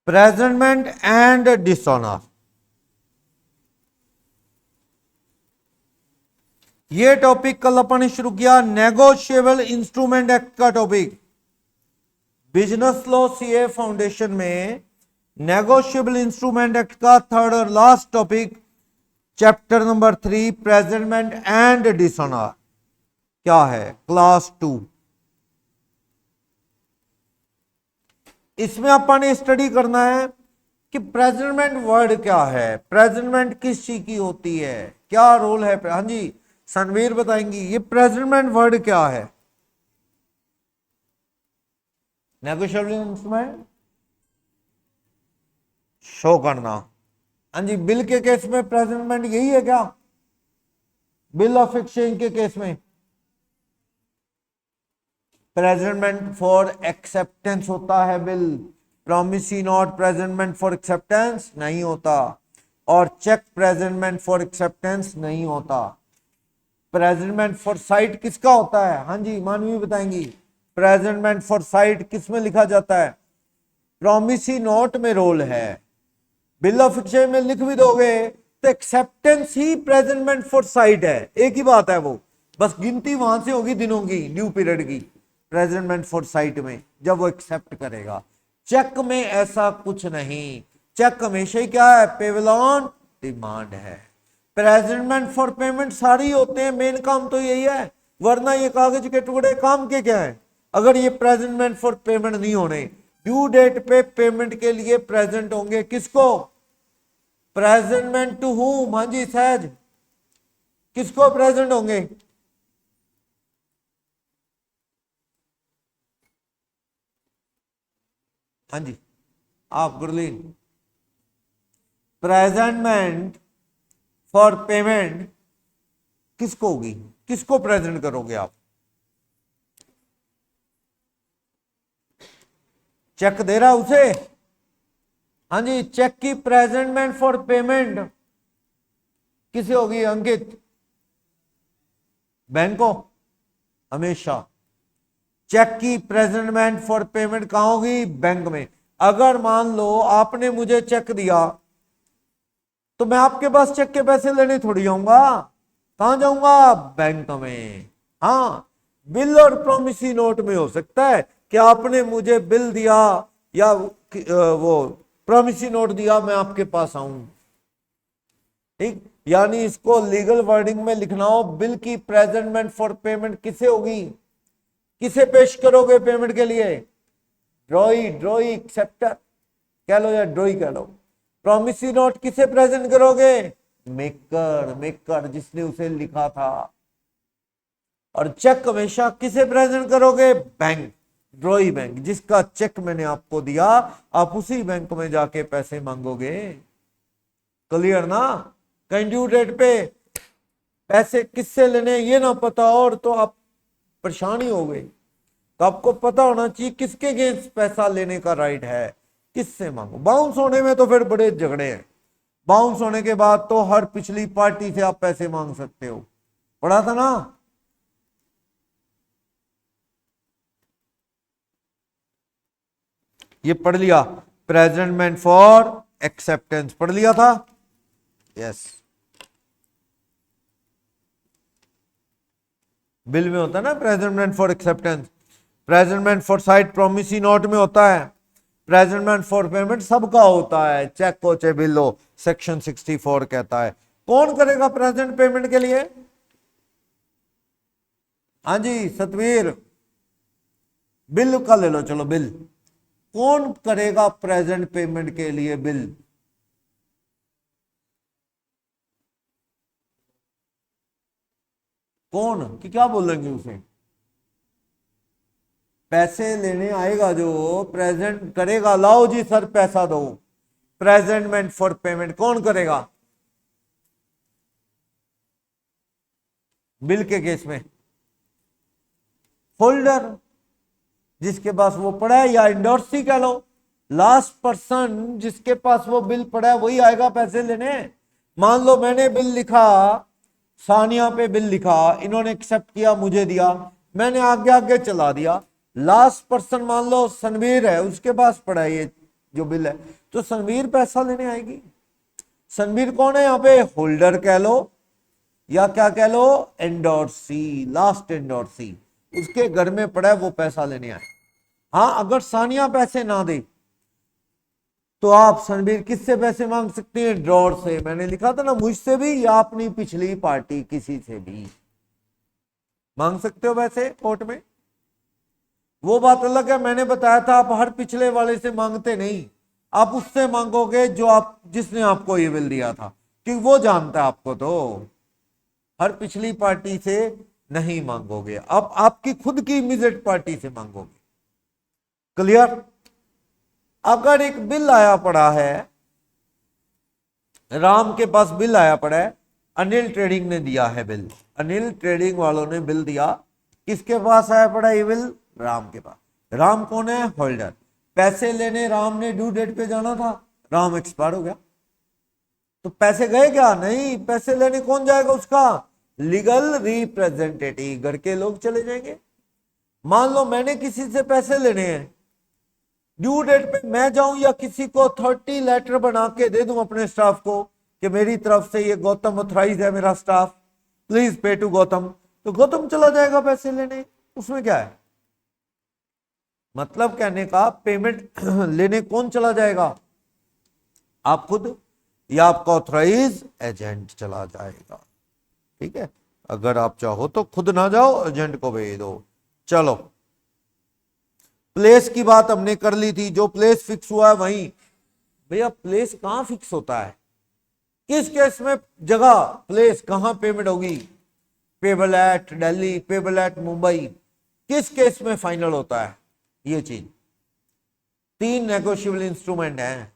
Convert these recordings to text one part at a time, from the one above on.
Presentment and dishonour, ये topic कल अपन ने शुरू किया। नेगोशिएबल इंस्ट्रूमेंट एक्ट का topic business law CA foundation में नेगोशिएबल इंस्ट्रूमेंट एक्ट का थर्ड और last topic chapter number 3 presentment and dishonour क्या है, क्लास 2। इसमें अपन ने स्टडी करना है कि प्रेजेंटमेंट वर्ड क्या है, प्रेजेंटमेंट किस चीज की होती है, क्या रोल है। हाँ जी सनवीर बताएंगी ये प्रेजेंटमेंट वर्ड क्या है। नेगोशिएबल इंस्ट्रूमेंट शो करना। हाँ जी बिल के केस में प्रेजेंटमेंट यही है क्या, बिल ऑफ एक्सचेंज के केस में प्रेजेंटमेंट फॉर एक्सेप्टेंस होता है bill, promissory note presentment for acceptance नहीं होता, और चेक प्रेजेंटमेंट फॉर एक्सेप्टेंस नहीं होता। प्रेजेंटमेंट फॉर साइट किसका होता है, हाँ जी मानवी बताएंगी, प्रेजेंटमेंट फॉर साइट किस में लिखा जाता है, प्रॉमिसी नोट में रोल है। बिल ऑफ एक्सचेंज में लिख भी दोगे तो acceptance he presentment for site है, एक ही बात है वो, बस गिनती वहां से होगी दिनों की, ड्यू पीरियड की, प्रेजेंटमेंट फॉर साइट में जब वो एक्सेप्ट करेगा। चेक में ऐसा कुछ नहीं, चेक हमेशा ही क्या है, पेबल ऑन डिमांड है। प्रेजेंटमेंट फॉर पेमेंट सारी होते हैं, मेन काम तो यही है, वरना ये कागज के टुकड़े काम के क्या है अगर ये प्रेजेंटमेंट फॉर पेमेंट नहीं होने। ड्यू डेट पे पेमेंट के लिए प्रेजेंट होंगे किसको, प्रेजेंटमेंट टू हुम, हाँ जी सहज किसको प्रेजेंट होंगे, हाँ जी आप गुरलीन, प्रेजेंटमेंट फॉर पेमेंट किसको होगी, किसको प्रेजेंट करोगे आप, चेक दे रहा उसे, हाँ जी चेक की प्रेजेंटमेंट फॉर पेमेंट किसे होगी अंकित, बैंक को हमेशा। चेक की प्रेजेंटमेंट फॉर पेमेंट कहां होगी, बैंक में। अगर मान लो आपने मुझे चेक दिया तो मैं आपके पास चेक के पैसे लेने थोड़ी जाऊंगा, कहां जाऊंगा, बैंक में। हाँ बिल और प्रोमिसी नोट में हो सकता है कि आपने मुझे बिल दिया या वो प्रोमिसी नोट दिया, मैं आपके पास आऊं, ठीक। यानी इसको लीगल वर्डिंग में लिखना हो, बिल की प्रेजेंटमेंट फॉर पेमेंट किसे होगी, किसे पेश करोगे पेमेंट के लिए, ड्रॉई, ड्रॉई एक्सेप्टर कह लो या ड्रॉई कह लो। प्रॉमिसी नोट किसे प्रेजेंट करोगे, मेकर, मेकर जिसने उसे लिखा था। और चेक हमेशा किसे प्रेजेंट करोगे, बैंक, ड्रॉई बैंक, जिसका चेक मैंने आपको दिया आप उसी बैंक में जाके पैसे मांगोगे। क्लियर ना, कहीं ड्यू डेट पे पैसे किससे लेने ये ना पता और तो आप परेशानी हो गई। तो आपको पता होना चाहिए किसके अगेंस्ट पैसा लेने का राइट है, किससे मांगो। बाउंस होने में तो फिर बड़े झगड़े हैं, बाउंस होने के बाद तो हर पिछली पार्टी से आप पैसे मांग सकते हो, पढ़ा था ना। ये पढ़ लिया, प्रेजेंटमेंट फॉर एक्सेप्टेंस पढ़ लिया था, यस। बिल में होता है ना presentment for acceptance, presentment for site promisee note में होता है, प्रेजेंटमेंट फॉर पेमेंट सबका होता है, चेक हो चाहे बिल हो, सेक्शन 64 कहता है। कौन करेगा प्रेजेंट पेमेंट के लिए, हाँ जी सतवीर, बिल का ले लो, चलो बिल कौन करेगा प्रेजेंट पेमेंट के लिए, बिल कौन कि क्या बोलेंगे उसे, पैसे लेने आएगा जो प्रेजेंट करेगा, लाओ जी सर पैसा दो, प्रेजेंटमेंट फॉर पेमेंट कौन करेगा बिल के केस में, होल्डर जिसके पास वो पड़ा है, या इंडोर्सी कह लो, लास्ट पर्सन जिसके पास वो बिल पड़ा है वही आएगा पैसे लेने। मान लो मैंने बिल लिखा, सानिया पे बिल लिखा, इन्होंने एक्सेप्ट किया, मुझे दिया, मैंने आगे आगे चला दिया, लास्ट पर्सन मान लो सनवीर है, उसके पास पड़ा है ये जो बिल है, तो सनवीर पैसा लेने आएगी। सनवीर कौन है यहाँ पे? होल्डर कह लो या क्या कह लो, एंडोर्सी, लास्ट एंडोर्सी, उसके घर में पड़ा है, वो पैसा लेने आए। हाँ, अगर सानिया पैसे ना दे तो आप सनवीर किससे पैसे मांग सकती हैं? ड्रॉर से। मैंने लिखा था ना, मुझसे भी या अपनी पिछली पार्टी किसी से भी मांग सकते हो पैसे कोर्ट में। वो बात अलग है, मैंने बताया था आप हर पिछले वाले से मांगते नहीं, आप उससे मांगोगे जो आप, जिसने आपको ये बिल दिया था, क्योंकि वो जानता है आपको, तो हर पिछली पार्टी से नहीं मांगोगे, अब आपकी खुद की इमीडिएट पार्टी से मांगोगे। क्लियर? अगर एक बिल आया पड़ा है, राम के पास बिल आया पड़ा है, अनिल ट्रेडिंग ने दिया है बिल, अनिल ट्रेडिंग वालों ने बिल दिया, किसके पास आया पड़ा ये बिल? राम के पास। राम कौन है? होल्डर। पैसे लेने राम ने ड्यू डेट पे जाना था, राम एक्सपायर हो गया, तो पैसे गए क्या? नहीं, पैसे लेने कौन जाएगा? उसका लीगल रिप्रेजेंटेटिव, घर के लोग चले जाएंगे। मान लो मैंने किसी से पैसे लेने हैं, ड्यू डेट पे मैं जाऊं या किसी को 30 लेटर बना के दे दूं अपने स्टाफ को कि मेरी तरफ से ये गौतम ऑथराइज है, मेरा staff, please pay to Gautam, तो गौतम चला जाएगा पैसे लेने, उसमें क्या है? मतलब कहने का, पेमेंट लेने कौन चला जाएगा? आप खुद या आपका ऑथराइज एजेंट चला जाएगा। ठीक है, अगर आप चाहो तो खुद ना जाओ, एजेंट को भेज दो। चलो, प्लेस की बात हमने कर ली थी, जो प्लेस फिक्स हुआ है वहीं। भैया प्लेस कहां फिक्स होता है? किस केस में जगह, प्लेस कहां पेमेंट होगी? Payable eight Delhi, payable eight Mumbai, किस केस में फाइनल होता है ये चीज? 3 नेगोशिएबल इंस्ट्रूमेंट हैं,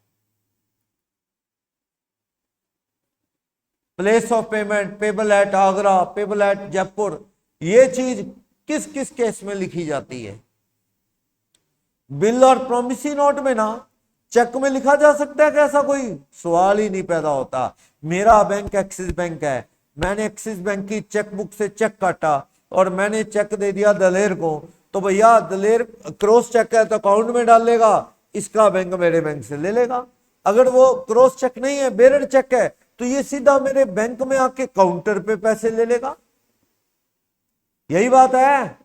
place of payment, payable eight Agra, payable eight Jaipur, ये चीज किस किस केस में लिखी जाती है? बिल और प्रोमिसी नोट में ना, चेक में लिखा जा सकता है कि ऐसा कोई सवाल ही नहीं पैदा होता। मेरा बैंक एक्सिस बैंक है, मैंने एक्सिस बैंक की चेकबुक से चेक काटा और मैंने चेक दे दिया दलेर को, तो भैया दलेर क्रॉस चेक है तो अकाउंट में डाल लेगा, इसका बैंक मेरे बैंक से ले लेगा। अगर वो क्रॉस चेक नहीं है, बेरर चेक है, तो ये सीधा मेरे बैंक में आके काउंटर पे पैसे ले लेगा। यही बात है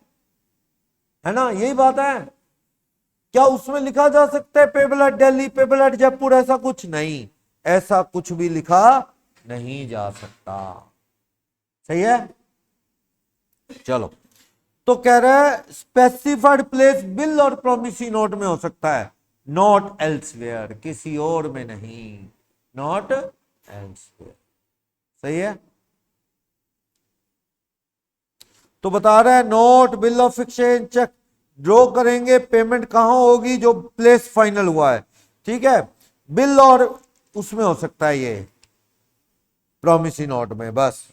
ना? यही बात है। क्या उसमें लिखा जा सकता है payable eight Delhi, payable eight Jaipur? ऐसा कुछ नहीं, ऐसा कुछ भी लिखा नहीं जा सकता। सही है? चलो, तो कह रहा है स्पेसिफाइड प्लेस बिल और प्रोमिसी नोट में हो सकता है, नॉट एल्सवेयर, किसी और में नहीं, नॉट एल्सवेयर। सही है? तो बता रहा है note, bill of exchange, cheque draw करेंगे, पेमेंट कहां होगी? जो प्लेस फाइनल हुआ है। ठीक है, बिल और उसमें हो सकता है ये प्रोमिसी नोट में बस।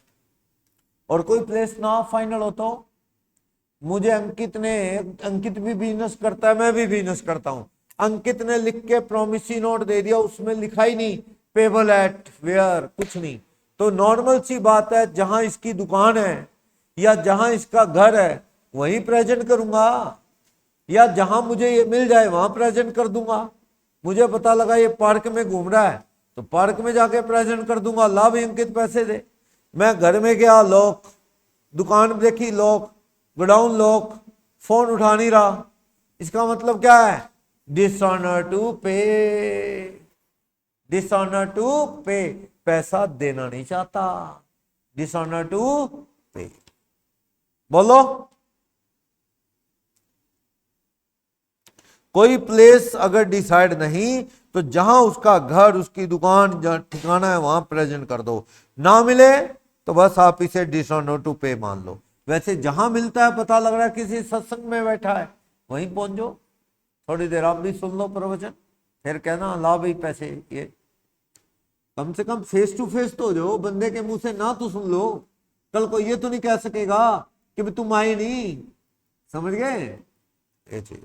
और कोई प्लेस ना फाइनल हो तो मुझे अंकित भी बिजनेस करता है, मैं भी बिजनेस करता हूं, अंकित ने लिख के प्रोमिसी नोट दे दिया, उसमें लिखा ही नहीं पेबल एट वेयर, कुछ नहीं, तो नॉर्मल सी बात है, जहां इसकी दुकान है या जहां इसका घर है वहीं प्रेजेंट करूंगा, या जहां मुझे ये मिल जाए वहां प्रेजेंट कर दूंगा। मुझे पता लगा ये पार्क में घूम रहा है तो पार्क में जाके प्रेजेंट कर दूंगा, ला भी अंकित पैसे दे। मैं घर में गया, लॉक, दुकान देखी लॉक, गोडाउन लॉक, फोन उठा नहीं रहा, इसका मतलब क्या है? डिसऑनर टू पे, डिसऑनर टू पे, पैसा देना नहीं चाहता, डिसऑनर टू पे। बोलो, कोई प्लेस अगर डिसाइड नहीं तो जहां उसका घर, उसकी दुकान, जहां ठिकाना है वहां प्रेजेंट कर दो, ना मिले तो बस आप इसे डिसऑनर टू पे मान लो। वैसे जहां मिलता है, पता लग रहा है किसी सत्संग में बैठा है, वहीं पहुंच जाओ, थोड़ी देर आप भी सुन लो प्रवचन, फिर कहना ला भाई पैसे, ये कम से कम फेस टू फेस तो हो जाओ, बंदे के मुंह से ना तो सुन लो, कल को ये तो नहीं कह सकेगा कि तुम आए नहीं। समझ गए ये चीज?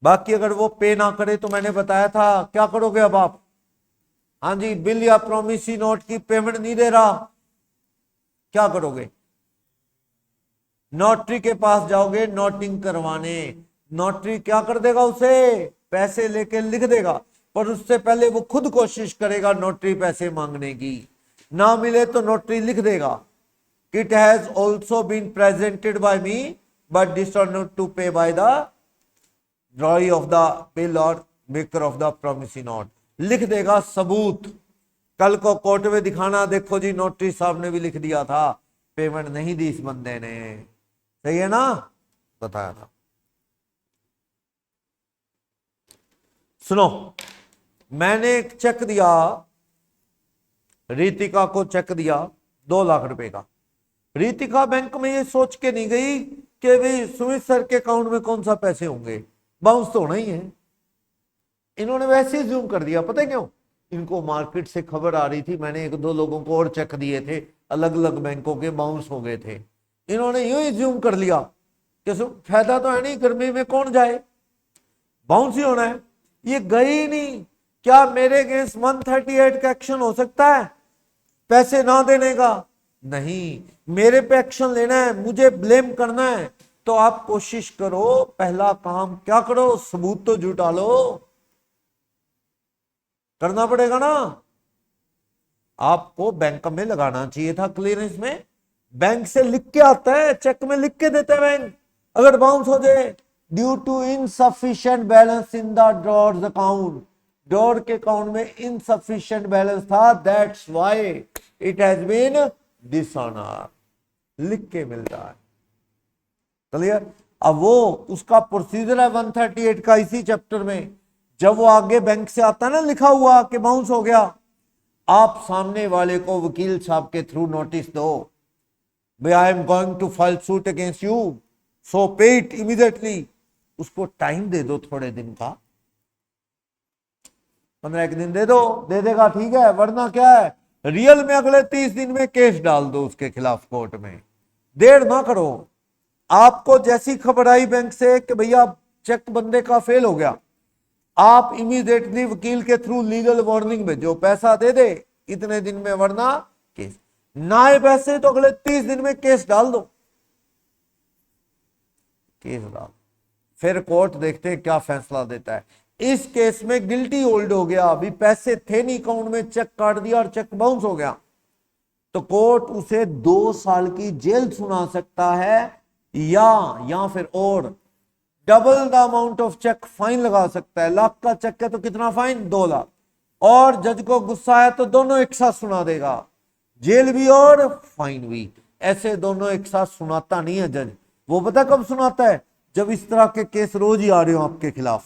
बाकी अगर वो पे ना करे तो मैंने बताया था क्या करोगे अब आप? हाँ जी, बिल या प्रोमिसी नोट की पेमेंट नहीं दे रहा, क्या करोगे? नोटरी के पास जाओगे नोटिंग करवाने, नोटरी क्या कर देगा उसे? पैसे लेके लिख देगा, पर उससे पहले वो खुद कोशिश करेगा नोटरी पैसे मांगने की, ना मिले तो नोटरी लिख देगा it has also been presented by me but dishonoured to pay by the drawee of the bill और maker of the promissory note, लिख देगा सबूत। कल को कोर्ट में दिखाना, देखो जी नोटरी साहब ने भी लिख दिया था, पेमेंट नहीं दी इस बंदे ने। सही है ना, बताया था। सुनो, मैंने एक चेक दिया, रितिका को चेक दिया 2 लाख रुपए का। रितिका बैंक में ये सोच के नहीं गई कि भाई सुमित सर के अकाउंट में कौन सा पैसे होंगे, बाउंस तो होना ही है। इन्होंने वैसे ही जूम कर दिया, पता है क्यों? इनको मार्केट से खबर आ रही थी, मैंने 1-2 लोगों को और चेक दिए थे, अलग अलग बैंकों के बाउंस हो गए थे। इन्होंने यूं ही जूम कर लिया कि फायदा तो है नहीं, गर्मी में कौन जाए, बाउंस ही होना है। ये गई नहीं। क्या मेरे अगेंस्ट 138 का एक्शन हो सकता है पैसे ना देने का? नहीं, मेरे पे एक्शन लेना है, मुझे ब्लेम करना है, तो आप कोशिश करो, पहला काम क्या करो, सबूत तो जुटा लो, करना पड़ेगा ना। आपको बैंक में लगाना चाहिए था क्लियरेंस में, बैंक से लिख के आता है, चेक में लिख के देते हैं बैंक, अगर बाउंस हो जाए due to insufficient balance in the drawers account, drawer के अकाउंट में इनसफिशिएंट बैलेंस था, that's why it has been dishonour, लिख के मिलता है। क्लियर? अब वो उसका प्रोसीजर है 138 का इसी चैप्टर में, जब वो आगे बैंक से आता है ना लिखा हुआ कि बाउंस हो गया, आप सामने वाले को वकील साहब के थ्रू नोटिस दो, भाई I am going to file suit against you, so pay it immediately. उसको टाइम दे दो थोड़े दिन का, 15 दिन दे दो, दे देगा ठीक है, वरना क्या है, रियल में अगले 30 दिन में केस डाल दो उसके खिलाफ कोर्ट में, देर ना करो। आपको जैसी खबर आई बैंक से कि भैया चेक बंदे का फेल हो गया, आप इमीडिएटली वकील के थ्रू लीगल वार्निंग भेजो, पैसा दे दे इतने दिन में, वरना केस ना आए पैसे तो अगले 30 दिन में केस डाल दो, केस डाल, फिर कोर्ट देखते हैं क्या फैसला देता है। इस केस में गिल्टी होल्ड हो गया, अभी पैसे थे नहीं अकाउंट में, चेक काट दिया और चेक बाउंस हो गया, तो कोर्ट उसे 2 साल की जेल सुना सकता है, या फिर और double the amount of cheque fine लगा सकता है। लाख का चेक है तो कितना फाइन? 2 लाख। और जज को गुस्सा है तो दोनों एक साथ सुना देगा, जेल भी और फाइन भी। ऐसे दोनों एक साथ सुनाता नहीं है जज, वो पता कब सुनाता है? जब इस तरह के केस रोज ही आ रहे हो आपके खिलाफ,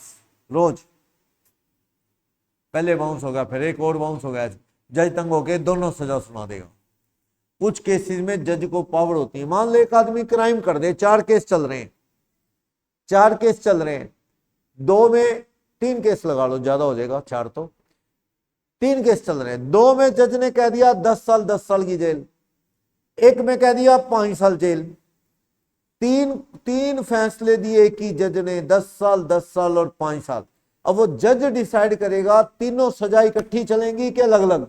रोज, पहले बाउंस हो गया, फिर एक और बाउंस हो गया, जज तंग होके दोनों सजा सुना देगा। कुछ केसेस में जज को पावर होती है, मान लो एक आदमी क्राइम कर दे, 4 केस चल रहे हैं, 4 केस चल रहे हैं, 2 में 3 केस लगा लो, ज्यादा हो जाएगा 4, तो 3 केस चल रहे हैं, 2 में जज ने कह दिया 10 साल 10 साल की जेल, एक में कह दिया 5 साल जेल, तीन फैसले दिए कि जज ने 10 साल 10 साल और 5 साल। अब वो जज डिसाइड करेगा तीनों सजा इकट्ठी चलेंगी कि अलग अलग।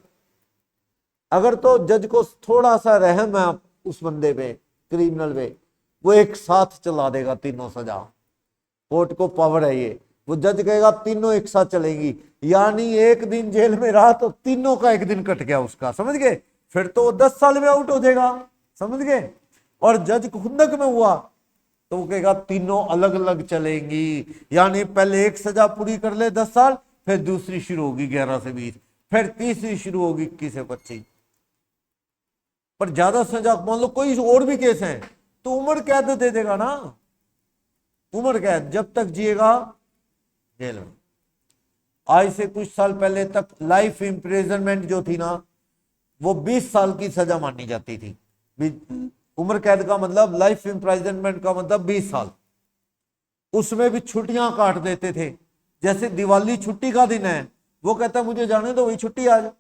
अगर तो जज को थोड़ा सा रहम है उस बंदे पे, क्रिमिनल पे, वो एक साथ चला देगा तीनों सजा, कोर्ट को पावर है ये, वो जज कहेगा तीनों एक साथ चलेंगी, यानी एक दिन जेल में रहा तो तीनों का एक दिन कट गया उसका, समझ गए? फिर तो वो 10 साल में आउट हो जाएगा, समझ गए? और जज खुंदक में हुआ तो वो कहेगा तीनों अलग अलग चलेंगी, यानी पहले एक सजा पूरी कर ले 10 साल, फिर दूसरी शुरू होगी 11 से 20, फिर तीसरी शुरू होगी 21 से 25। पर ज्यादा सजा, मान लो कोई और भी केस है तो उम्र कैद दे देगा ना, उम्र कैद, जब तक जिएगा जेल में। आज से कुछ साल पहले तक लाइफ इम्प्रिजनमेंट जो थी ना, वो 20 साल की सजा मानी जाती थी। उम्र कैद का मतलब, लाइफ इम्प्रिजनमेंट का मतलब 20 साल। उसमें भी छुट्टियां काट देते थे, जैसे दिवाली छुट्टी का दिन है, वो कहता मुझे जाने दो, वही छुट्टी आज,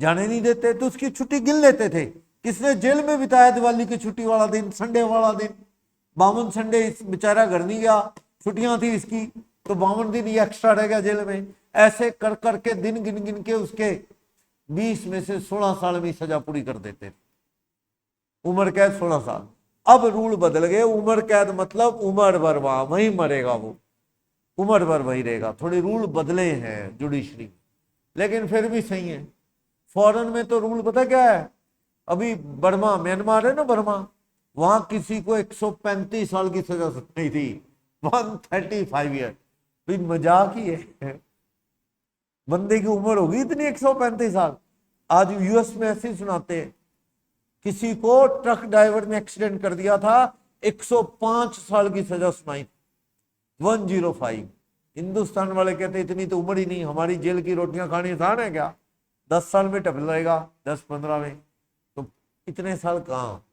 जाने नहीं देते तो उसकी छुट्टी गिन लेते थे। किसने जेल में बिताया दिवाली की छुट्टी वाला दिन, संडे वाला दिन, 52 संडे इस बेचारा घर नहीं गया, छुट्टियां थी इसकी, तो 52 दिन ये एक्स्ट्रा रह गया जेल में। ऐसे कर करके दिन गिन गिन के उसके 20 में से 16 साल में सजा पूरी कर देते थे, उम्र कैद 16 साल। अब रूल बदल गए, उम्र कैद मतलब उम्र भर वहीं मरेगा वो, उम्र भर वही रहेगा। थोड़े रूल बदले हैं जुडिशरी, लेकिन फिर भी सही है। फॉरेन में तो रूल पता क्या है, अभी बर्मा, म्यांमार है ना बर्मा, वहां किसी को 135 साल की सजा सुनाई थी, 135 ईयर। भाई मजाक ही है, बंदे की उम्र होगी इतनी 135 साल। आज यूएस में ऐसे ही सुनाते हैं, किसी को ट्रक ड्राइवर ने एक्सीडेंट कर दिया था, 105 साल की सजा सुनाई, 105। हिंदुस्तान वाले कहते इतनी तो उम्र ही नहीं, हमारी जेल की रोटियां खानी आसान है क्या, 10 साल में टपल रहेगा, 10-15 में। तो इतने साल कहाँ,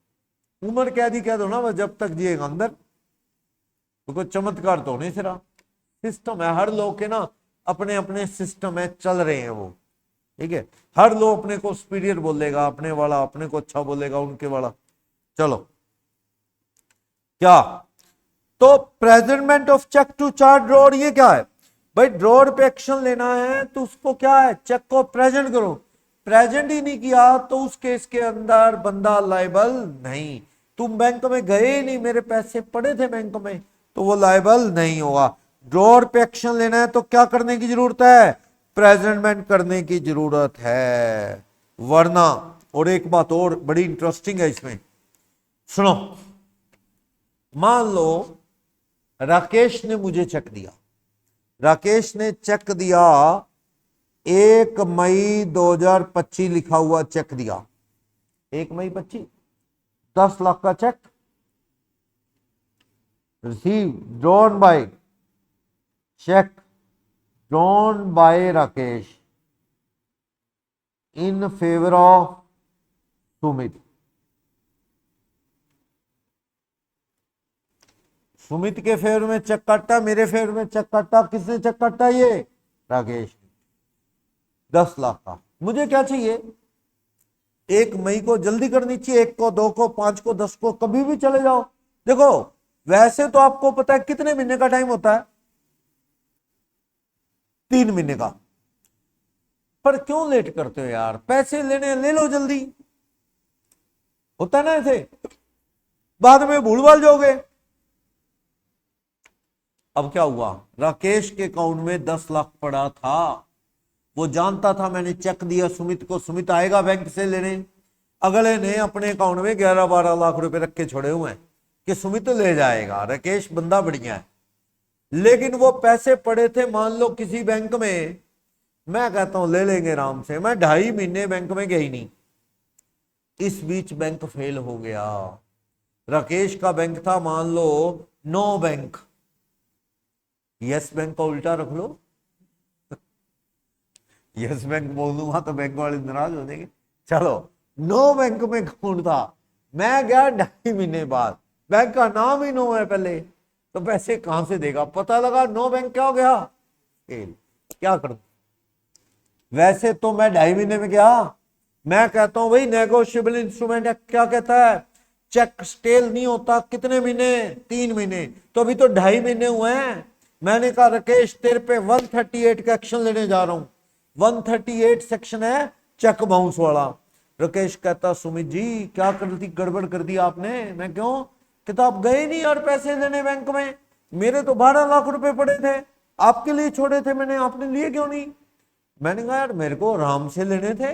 उम्र कैदी कह दो ना, बस जब तक जिएगा अंदर। तो कोई चमत्कार तो नहीं सिरा, सिस्टम है हर लोग के ना, अपने अपने सिस्टम है, चल रहे हैं वो, ठीक है। हर लोग अपने को सुपीरियर बोलेगा, अपने वाला अपने को अच्छा बोलेगा, उनके वाला। चलो क्या, तो presentment of cheque to charge drawer, ये क्या है भाई, ड्रॉर पे एक्शन लेना है तो उसको क्या है, चेक को प्रेजेंट करो। प्रेजेंट ही नहीं किया तो उस केस के अंदर बंदा लायबल नहीं। तुम बैंक में गए ही नहीं, मेरे पैसे पड़े थे बैंक में, तो वो लायबल नहीं होगा। ड्रॉर पे एक्शन लेना है तो क्या करने की जरूरत है, प्रेजेंटमेंट करने की जरूरत है, वरना। और एक बात और बड़ी इंटरेस्टिंग है इसमें, सुनो। मान लो राकेश ने मुझे चेक दिया, राकेश ने चेक दिया 1 मई 2025 लिखा हुआ चेक दिया, 1 मई 25, 10 लाख का check receive drawn by, check drawn by Rakesh in favour of Sumit. Sumit के फेवर में चेक काटा, मेरे फेवर में चेक काटा, किसने चेक काटा, ये राकेश, 10 लाख का। मुझे क्या चाहिए, 1 मई को जल्दी करनी चाहिए, 1 को, 2 को, 5 को, 10 को, कभी भी चले जाओ। देखो वैसे तो आपको पता है कितने महीने का टाइम होता है, 3 महीने का, पर क्यों लेट करते हो यार, पैसे लेने ले लो जल्दी, होता है ना ऐसे, बाद में भूल भाल जाओगे। अब क्या हुआ, राकेश के अकाउंट में 10 लाख पड़ा था, वो जानता था मैंने चेक दिया सुमित को, सुमित आएगा बैंक से लेने। अगले ने अपने अकाउंट में 11-12 लाख रुपए रख के छोड़े हुए हैं कि सुमित ले जाएगा, राकेश बंदा बढ़िया है। लेकिन वो पैसे पड़े थे मान लो किसी बैंक में, मैं कहता हूं ले लेंगे आराम से, मैं 2.5 महीने बैंक में गई नहीं, इस बीच बैंक फेल हो गया। राकेश का बैंक था मान लो 9 बैंक, यस बैंक का उल्टा रख लो, यस बैंक बोल दूंगा तो बैंक वाले नाराज हो जाएंगे। चलो 9 बैंक में अकाउंट था, मैं गया 2.5 महीने बाद, बैंक का नाम ही 9 है पहले, तो पैसे कहां से देगा, पता लगा 9 बैंक क्या हो गया, फेल। क्या करूं, वैसे तो मैं 2.5 महीने में गया, मैं कहता हूं भाई नेगोशिएबल इंस्ट्रूमेंट क्या कहता है, चेक स्टेल नहीं होता कितने महीने, 3 महीने, तो अभी तो 2.5 महीने हुए हैं। मैंने कहा राकेश तेरे पे 138 का एक्शन लेने जा रहा हूं, 138 सेक्शन है चेक बाउंस वाला। राकेश कहता सुमित जी क्या गड़बड़ कर दी आपने, मैं क्यों, कहता आप गए नहीं और पैसे लेने बैंक में, मेरे तो 12 लाख रुपए पड़े थे, आपके लिए छोड़े थे मैंने, आपने लिए क्यों नहीं। मैंने कहा यार मेरे को आराम से लेने थे,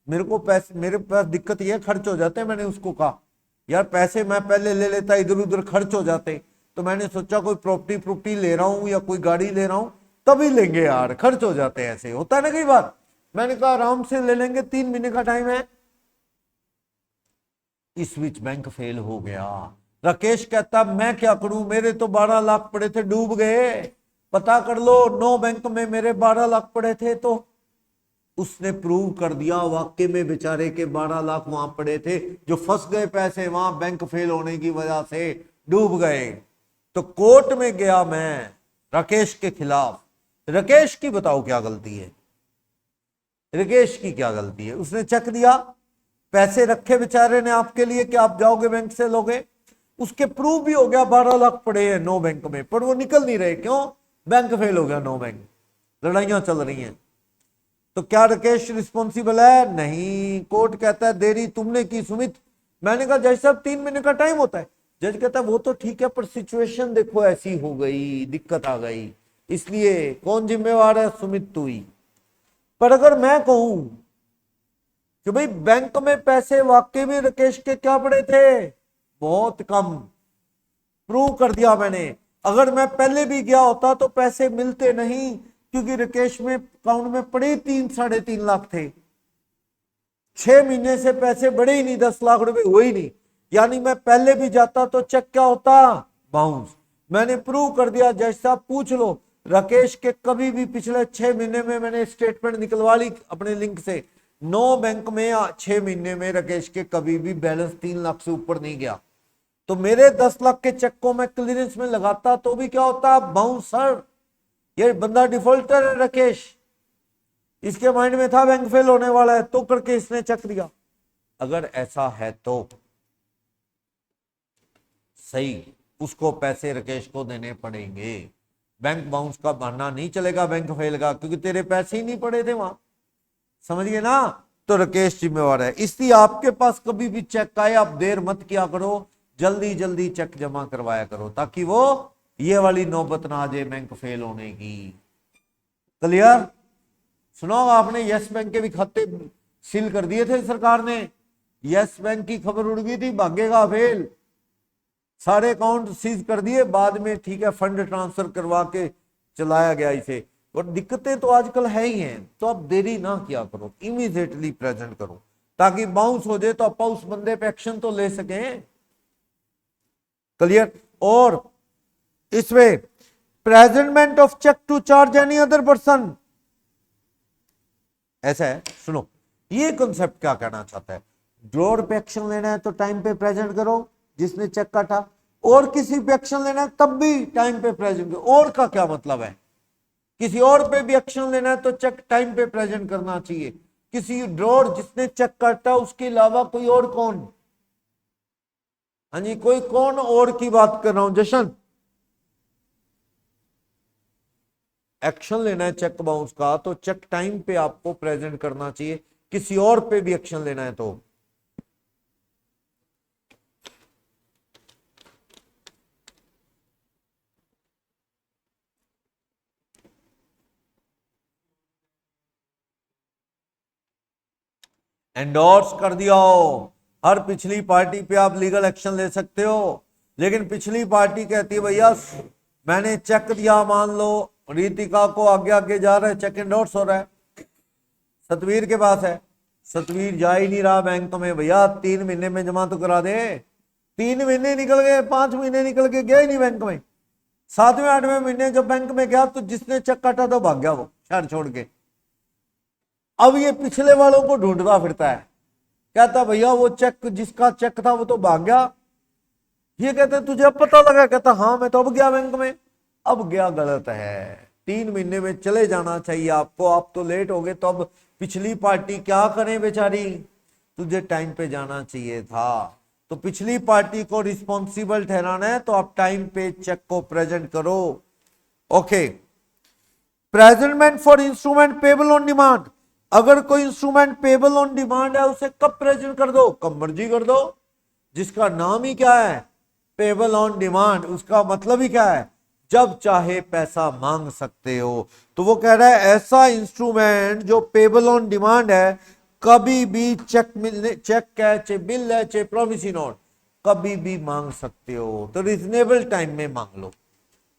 मेरे को पैसे, मेरे पास दिक्कत ये खर्च हो जाते, मैंने उसको कहा यार पैसे मैं पहले ले लेता, इधर उधर खर्च हो जाते, तो मैंने सोचा कोई प्रॉपर्टी ले रहा हूं या कोई गाड़ी ले रहा हूं तभी लेंगे यार, खर्च हो जाते हैं, ऐसे होता है ना कई बार। मैंने कहा आराम से ले लेंगे, 3 महीने का टाइम है। इस बीच बैंक फेल हो गया। राकेश कहता मैं क्या करूं, मेरे तो 12 लाख पड़े थे, डूब गए, पता कर लो 9 बैंक में मेरे 12 लाख पड़े थे। तो उसने प्रूव कर दिया वाकई में बेचारे के 12 लाख वहां पड़े थे, जो फंस गए पैसे वहां बैंक फेल होने की वजह से डूब गए। तो कोर्ट में गया मैं राकेश के खिलाफ, राकेश की बताओ क्या गलती है, राकेश की क्या गलती है, उसने चेक दिया, पैसे रखे बेचारे ने आपके लिए कि आप जाओगे बैंक से लोगे, उसके प्रूफ भी हो गया 12 लाख पड़े हैं 9 बैंक में, पर वो निकल नहीं रहे, क्यों, बैंक फेल हो गया 9 बैंक, लड़ाइयां चल रही हैं। तो क्या राकेश रिस्पॉन्सिबल है, नहीं। कोर्ट कहता है देरी तुमने की सुमित। मैंने कहा जज साहब 3 महीने का टाइम होता है, जज कहता है वो तो ठीक है पर सिचुएशन देखो ऐसी हो गई, दिक्कत आ गई, इसलिए कौन जिम्मेवार है? सुमित तू ही। पर अगर मैं कहूं कि भाई बैंक में पैसे वाकई में राकेश के क्या पड़े थे, बहुत कम, प्रूव कर दिया मैंने। अगर मैं पहले भी गया होता तो पैसे मिलते नहीं, क्योंकि राकेश में अकाउंट में पड़े 3-3.5 लाख थे। 6 महीने से पैसे बढ़े ही नहीं, 10 लाख रुपए हुए ही नहीं। यानी मैं पहले भी जाता तो चेक क्या होता? बाउंस। मैंने प्रूव कर दिया। जैसा पूछ लो, राकेश के कभी भी पिछले 6 महीने में मैंने स्टेटमेंट निकलवा ली अपने लिंक से। 9 बैंक में 6 महीने में राकेश के कभी भी बैलेंस 3 लाख से ऊपर नहीं गया। तो मेरे 10 लाख के चेक को मैं क्लियरेंस में लगाता तो भी क्या होता? बाउंसर। ये बंदा डिफॉल्टर है राकेश। इसके माइंड में था बैंक फेल होने वाला है, तो करके इसने चेक दिया। अगर ऐसा है तो सही, उसको पैसे राकेश को देने पड़ेंगे। बैंक बाउंस का बहाना नहीं चलेगा बैंक फेल का, क्योंकि तेरे पैसे ही नहीं पड़े थे वहां। समझिए ना? तो राकेश जिम्मेवार है। इसलिए आपके पास कभी भी चेक आए, आप देर मत किया करो, जल्दी जल्दी चेक जमा करवाया करो, ताकि वो ये वाली नौबत ना आ जाए बैंक फेल होने की। क्लियर? सुनो, आपने यस बैंक के भी खाते सील कर दिए थे सरकार ने। यस बैंक की खबर उड़ गई थी, भागेगा फेल, सारे अकाउंट सीज कर दिए। बाद में ठीक है, फंड ट्रांसफर करवा के चलाया गया इसे। और दिक्कतें तो आजकल है ही हैं, तो अब देरी ना किया करो, इमीडिएटली प्रेजेंट करो, ताकि बाउंस हो जाए तो आप उस बंदे पे एक्शन तो ले सकें। क्लियर? और इसमें presentment of cheque to charge any other person, ऐसा है। सुनो, ये कॉन्सेप्ट क्या कहना चाहता है? ड्रॉर पे एक्शन लेना है तो टाइम पे प्रेजेंट करो जिसने चेक काटा, और किसी पे एक्शन लेना है तब भी टाइम पे प्रेजेंट करो। और का क्या मतलब है? किसी और पे भी एक्शन लेना है तो चेक टाइम पे प्रेजेंट करना चाहिए। किसी ड्रॉर जिसने चेक काटा उसके अलावा कोई और कौन? हाँ जी, कोई कौन और की बात कर रहा हूं? जशन, एक्शन लेना है चेक बाउंस का तो चेक टाइम पे आपको प्रेजेंट करना चाहिए। किसी और पे भी एक्शन लेना है तो। एंडोर्स कर दिया हो, हर पिछली पार्टी पे आप लीगल एक्शन ले सकते हो। लेकिन पिछली पार्टी कहती है भैया मैंने चेक दिया, मान लो रीतिका को आगे आगे जा रहा है, चेक एंडोर्स हो रहा है, सतवीर के पास है, सतवीर जा ही नहीं रहा बैंक में, भैया 3 महीने में जमा तो करा दे। 3 महीने निकल गए, 5 महीने निकल के गए ही नहीं बैंक में। 7वें 8वें महीने जब बैंक में गया तो जिसने चेक काटा तो भाग गया वो शहर छोड़ के। अब ये पिछले वालों को ढूंढता फिरता है, कहता भैया वो चेक जिसका चेक था वो तो भाग गया। ये कहते तुझे अब पता लगा? कहता हाँ मैं तो अब गया बैंक में। अब गया गलत है, 3 महीने में चले जाना चाहिए आपको। आप तो लेट हो गए, तो अब पिछली पार्टी क्या करे बेचारी? तुझे टाइम पे जाना चाहिए था। तो पिछली पार्टी को रिस्पॉन्सिबल ठहराना है तो आप टाइम पे चेक को प्रेजेंट करो। Okay. Presentment for instrument payable on demand, अगर कोई इंस्ट्रूमेंट पेबल ऑन डिमांड है उसे कब प्रेजेंट कर दो? कब मर्जी कर दो। जिसका नाम ही क्या है? Payable on demand. उसका मतलब ही क्या है? जब चाहे पैसा मांग सकते हो। तो वो कह रहा है ऐसा इंस्ट्रूमेंट जो पेबल ऑन डिमांड है, कभी भी चेक मिलने, चेक है चाहे बिल है चाहे प्रोमिसरी नोट, कभी भी मांग सकते हो, तो रिजनेबल टाइम में मांग लो।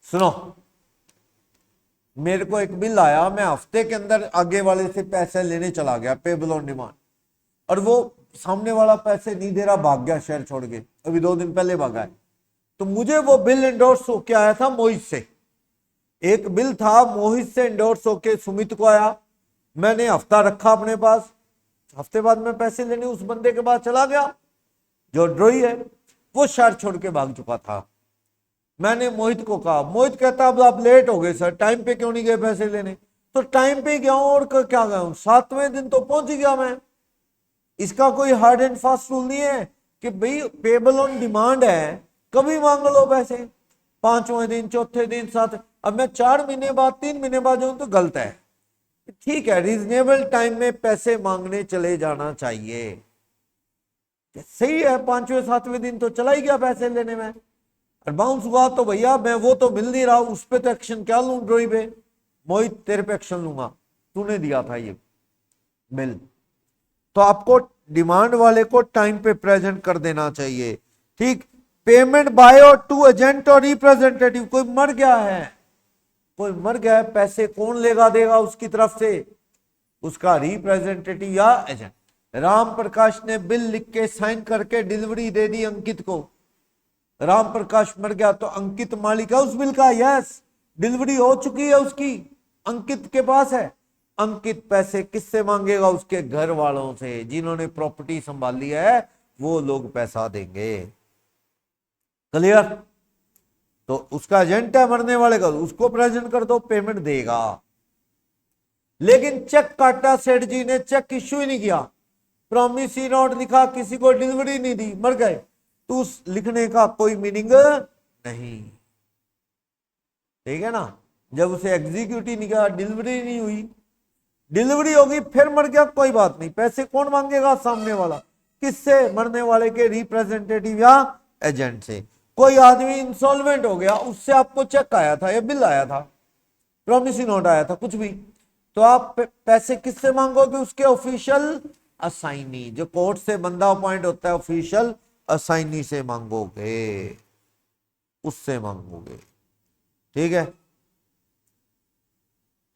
सुनो, मेरे को एक बिल आया, मैं हफ्ते के अंदर आगे वाले से पैसे लेने चला गया पेबल ऑन डिमांड, और वो सामने वाला पैसे नहीं दे रहा, भाग गया शहर छोड़ के, अभी 2 दिन पहले भागा है। तो मुझे वो बिल एंडोर्स होके आया था मोहित से। एक बिल था मोहित से एंडोर्स होके सुमित को आया, मैंने हफ्ता रखा अपने पास। हफ्ते बाद में पैसे लेने उस बंदे के पास चला गया जो ड्रॉई है, वो शहर छोड़ के भाग चुका था। मैंने मोहित को कहा, मोहित कहता अब आप लेट हो गए सर, टाइम पे क्यों नहीं गए पैसे लेने? तो टाइम पे गया हूं और क्या गया हूं, 7वें दिन तो पहुंच गया मैं। इसका कोई हार्ड एंड फास्ट रूल नहीं है कि भाई पेबल ऑन डिमांड है कभी मांग लो पैसे, 5वें दिन, चौथे दिन, 7। अब मैं 4 महीने बाद, 3 महीने बाद जाऊं तो गलत है। ठीक है, रीजनेबल टाइम में पैसे मांगने चले जाना चाहिए, सही है। 5वें 7वें दिन तो चला ही गया पैसे लेने में, और बाउंस हुआ तो भैया मैं वो तो मिल नहीं रहा, उस पर तो एक्शन क्या लूं ड्रोई पे, मोहित तेरे पे एक्शन लूंगा, तूने दिया था ये बिल। तो आपको डिमांड वाले को टाइम पे प्रेजेंट कर देना चाहिए। ठीक, पेमेंट बाय और टू एजेंट और रिप्रेजेंटेटिव, कोई मर गया है, कोई मर गया है, पैसे कौन लेगा देगा उसकी तरफ से, उसका रिप्रेजेंटेटिव या एजेंट। राम प्रकाश ने बिल लिख के साइन करके डिलीवरी दे दी अंकित को, राम प्रकाश मर गया तो अंकित मालिक है उस बिल का, यस, डिलीवरी हो चुकी है उसकी, अंकित के पास है। अंकित पैसे किससे मांगेगा? उसके घर वालों से, जिन्होंने प्रॉपर्टी संभाली है वो लोग पैसा देंगे। क्लियर? तो उसका एजेंट है मरने वाले का, उसको प्रेजेंट कर दो, पेमेंट देगा। लेकिन चेक काटा सेठ जी ने, चेक इश्यू ही नहीं किया, प्रॉमिसरी नोट लिखा, किसी को डिलीवरी नहीं दी, मर गए, तो उस लिखने का कोई मीनिंग नहीं। ठीक है ना? जब उसे एग्जीक्यूटिव नहीं किया, डिलीवरी नहीं हुई, डिलीवरी होगी फिर मर गया कोई बात नहीं, पैसे कौन मांगेगा? सामने वाला। किससे? मरने वाले के रिप्रेजेंटेटिव या एजेंट से। कोई आदमी इंसॉल्वेंट हो गया, उससे आपको चेक आया था या बिल आया था, प्रॉमिसरी नोट आया था, कुछ भी, तो आप पैसे किससे मांगोगे? उसके ऑफिशियल असाइनी, जो कोर्ट से बंदा अपॉइंट होता है, ऑफिशियल असाइनी से मांगोगे, उससे मांगोगे। ठीक है?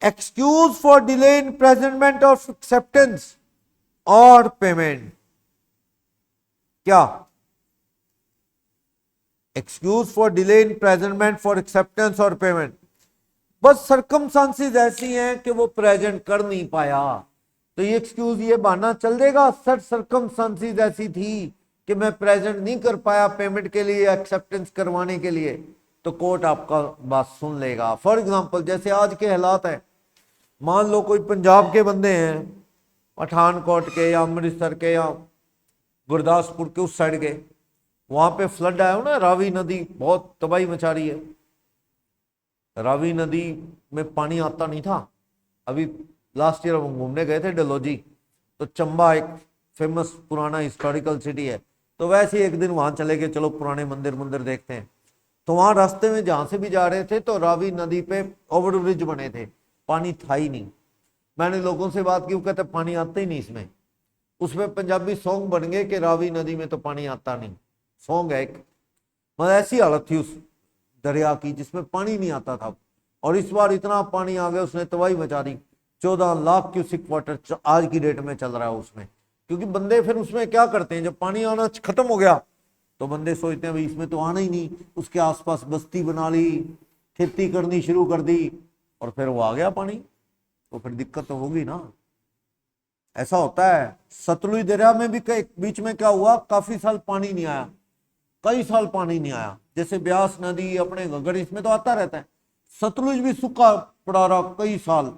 Excuse for delay in presentment of acceptance और पेमेंट, क्या? Excuse for delay in presentment for acceptance और पेमेंट, बस सर्कमस्टांसेस ऐसी हैं कि वो प्रेजेंट कर नहीं पाया, तो ये एक्सक्यूज, ये बहाना चल देगा, सर सर्कमस्टांसेस ऐसी थी कि मैं प्रेजेंट नहीं कर पाया पेमेंट के लिए, एक्सेप्टेंस करवाने के लिए, तो कोर्ट आपका बात सुन लेगा। फॉर एग्जांपल जैसे आज के हालात है, मान लो कोई पंजाब के बंदे हैं, पठानकोट के या अमृतसर के या गुरदासपुर के उस साइड के, वहां पे फ्लड आया हो ना, रावी नदी बहुत तबाही मचा रही है, रावी नदी में पानी आता नहीं था। अभी लास्ट ईयर हम घूमने गए थे डलहौजी, तो चंबा एक फेमस पुराना हिस्टोरिकल सिटी है, तो वैसे ही एक दिन वहां चले गए, चलो पुराने मंदिर मंदिर देखते हैं। तो वहां रास्ते में जहां से भी जा रहे थे तो रावी नदी पे ओवर ब्रिज बने थे, पानी था ही नहीं। मैंने लोगों से बात की, वो कहते पानी आता ही नहीं इसमें। उसमें पंजाबी सॉन्ग बन गए कि रावी नदी में तो पानी आता नहीं, सॉन्ग है एक। मतलब ऐसी हालत थी उस दरिया की जिसमें पानी नहीं आता था, और इस बार इतना पानी आ गया उसने तबाही मचा दी। 14 लाख क्यूसिक वाटर आज की डेट में चल रहा है उसमें, क्योंकि बंदे फिर उसमें क्या करते हैं, जब पानी आना खत्म हो गया तो बंदे सोचते हैं भाई इसमें तो आना ही नहीं, उसके आसपास बस्ती बना ली, खेती करनी शुरू कर दी, और फिर वो आ गया पानी, तो फिर दिक्कत तो होगी ना। ऐसा होता है। सतलुज दरिया में भी कई बीच में क्या हुआ, काफी साल पानी नहीं आया, कई साल पानी नहीं आया। जैसे ब्यास नदी, अपने घग्गर, इसमें तो आता रहता है, सतलुज भी सूखा पड़ा रहा कई साल।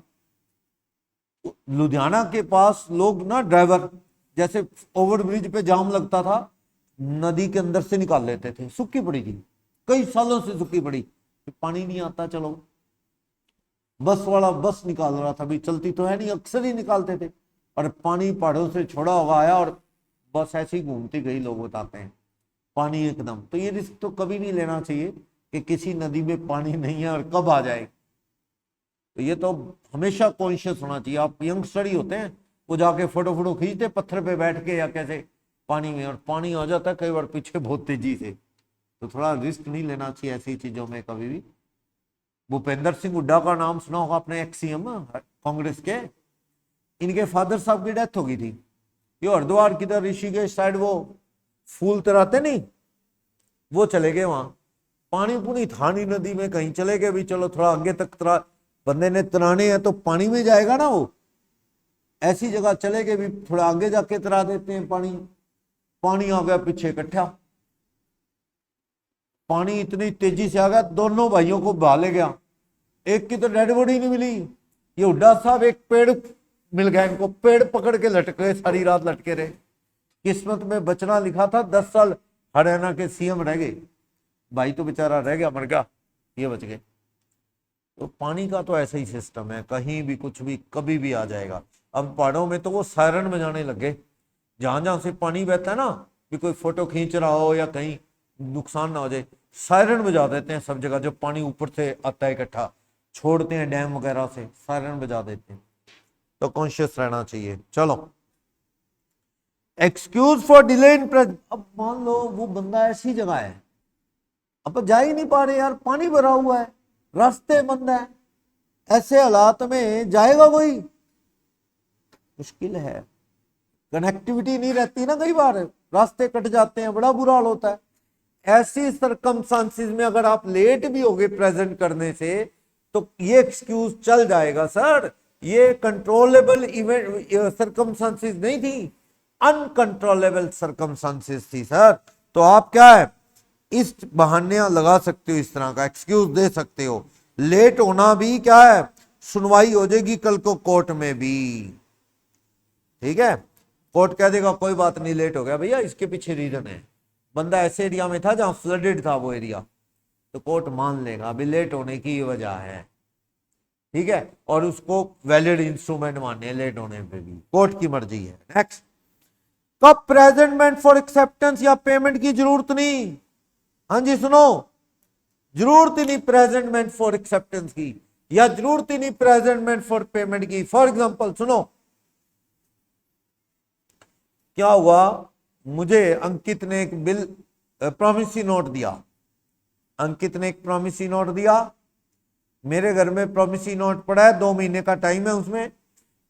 लुधियाना के पास लोग ना, ड्राइवर जैसे ओवर ब्रिज पे जाम लगता था, नदी के अंदर से निकाल लेते थे, सूखी पड़ी थी, कई सालों से सूखी पड़ी, पानी नहीं आता, चलो बस वाला बस निकाल रहा था, भी चलती तो है नहीं, अक्सर ही निकालते थे, और पानी पहाड़ों से छोड़ा होगा आया और बस ऐसी घूमती गई, लोग बताते हैं पानी एकदम। तो ये रिस्क तो कभी नहीं लेना चाहिए कि किसी नदी में पानी नहीं है और कब आ जाए, तो ये तो हमेशा कॉन्शियस होना चाहिए। आप यंगस्टर ही होते हैं, वो जाके फोटो फोटो खींचते पत्थर पे बैठ के या कैसे पानी में, और पानी आ जाता है कई बार पीछे बहुत तेजी से, तो थोड़ा रिस्क नहीं लेना चाहिए ऐसी चीजों में कभी भी। भूपेंद्र सिंह हुड्डा का नाम सुना होगा आपने, एक्स सीएम कांग्रेस के, इनके फादर साहब की डेथ हो गई थी। ये हरिद्वार किधर ऋषिकेश साइड वो फूल तराते नहीं, वो चले गए वहां, पानी पुनी था नहीं नदी में, कहीं चले गए भी चलो थोड़ा आगे तक तरा, बंदे ने तराने हैं तो पानी में जाएगा ना वो, ऐसी जगह चले गए भी थोड़ा आगे जाके तरा देते हैं पानी, पानी आ गया पीछे इकट्ठा, पानी इतनी तेजी से आ गया दोनों भाइयों को बहा ले गया, एक की तो डेड बॉडी नहीं मिली। ये हुड्डा साहब एक पेड़ मिल गया इनको, पेड़ पकड़ के लटके, सारी रात लटके रहे, किस्मत में बचना लिखा था, 10 साल हरियाणा के सीएम रह गए, भाई तो बेचारा रह गया, मर गया, ये बच गए। तो पानी का तो ऐसा ही सिस्टम है, कहीं भी कुछ भी कभी भी आ जाएगा। अब पहाड़ों में तो वो सायरन बजाने लगे, जहां जहां से पानी बहता है ना, कि कोई फोटो खींच रहा हो या कहीं नुकसान ना हो जाए, सायरन बजा देते हैं सब जगह, जो पानी ऊपर से आता है इकट्ठा छोड़ते हैं डैम वगैरह से, सायरन बजा देते हैं। तो कॉन्शियस रहना चाहिए। चलो, excuse for delay in present. अब मान लो वो बंदा ऐसी जगह है, अब जा ही नहीं पा रहे यार, पानी भरा हुआ है, रास्ते बंद है, ऐसे हालात में जाएगा कोई? मुश्किल है, कनेक्टिविटी नहीं रहती ना, कई बार रास्ते कट जाते हैं, बड़ा बुरा हाल होता है। ऐसी सरकमस्टांसिस में अगर आप लेट भी होगे प्रेजेंट करने से तो ये एक्सक्यूज चल जाएगा सर। ये कंट्रोलेबल इवेंट सरकमस्टांसिस नहीं थी, अनकंट्रोलेबल सरकमस्टांसिस थी सर। तो आप क्या है, इस बहाने लगा सकते हो, इस तरह का एक्सक्यूज दे सकते हो। लेट होना भी क्या है, सुनवाई हो जाएगी कल को कोर्ट में भी, ठीक है। कोर्ट कह देगा कोई बात नहीं, लेट हो गया भैया, इसके पीछे रीजन है, बंदा ऐसे एरिया में था जहां फ्लडेड था वो एरिया, तो कोर्ट मान लेगा अभी लेट होने की वजह है, ठीक है, और उसको वैलिड इंस्ट्रूमेंट माने लेट होने पे भी, कोर्ट की मर्जी है। नेक्स्ट, कब प्रेजेंटमेंट फॉर एक्सेप्टेंस या पेमेंट की जरूरत नहीं। हाँ जी सुनो, जरूरत ही नहीं प्रेजेंटमेंट फॉर एक्सेप्टेंस की, या जरूरत ही नहीं प्रेजेंटमेंट फॉर पेमेंट की। फॉर एग्जांपल सुनो, क्या हुआ, मुझे अंकित ने एक बिल प्रॉमिसरी नोट दिया, अंकित ने एक प्रॉमिसरी नोट दिया, मेरे घर में प्रॉमिसरी नोट पड़ा है, 2 महीने का टाइम है उसमें,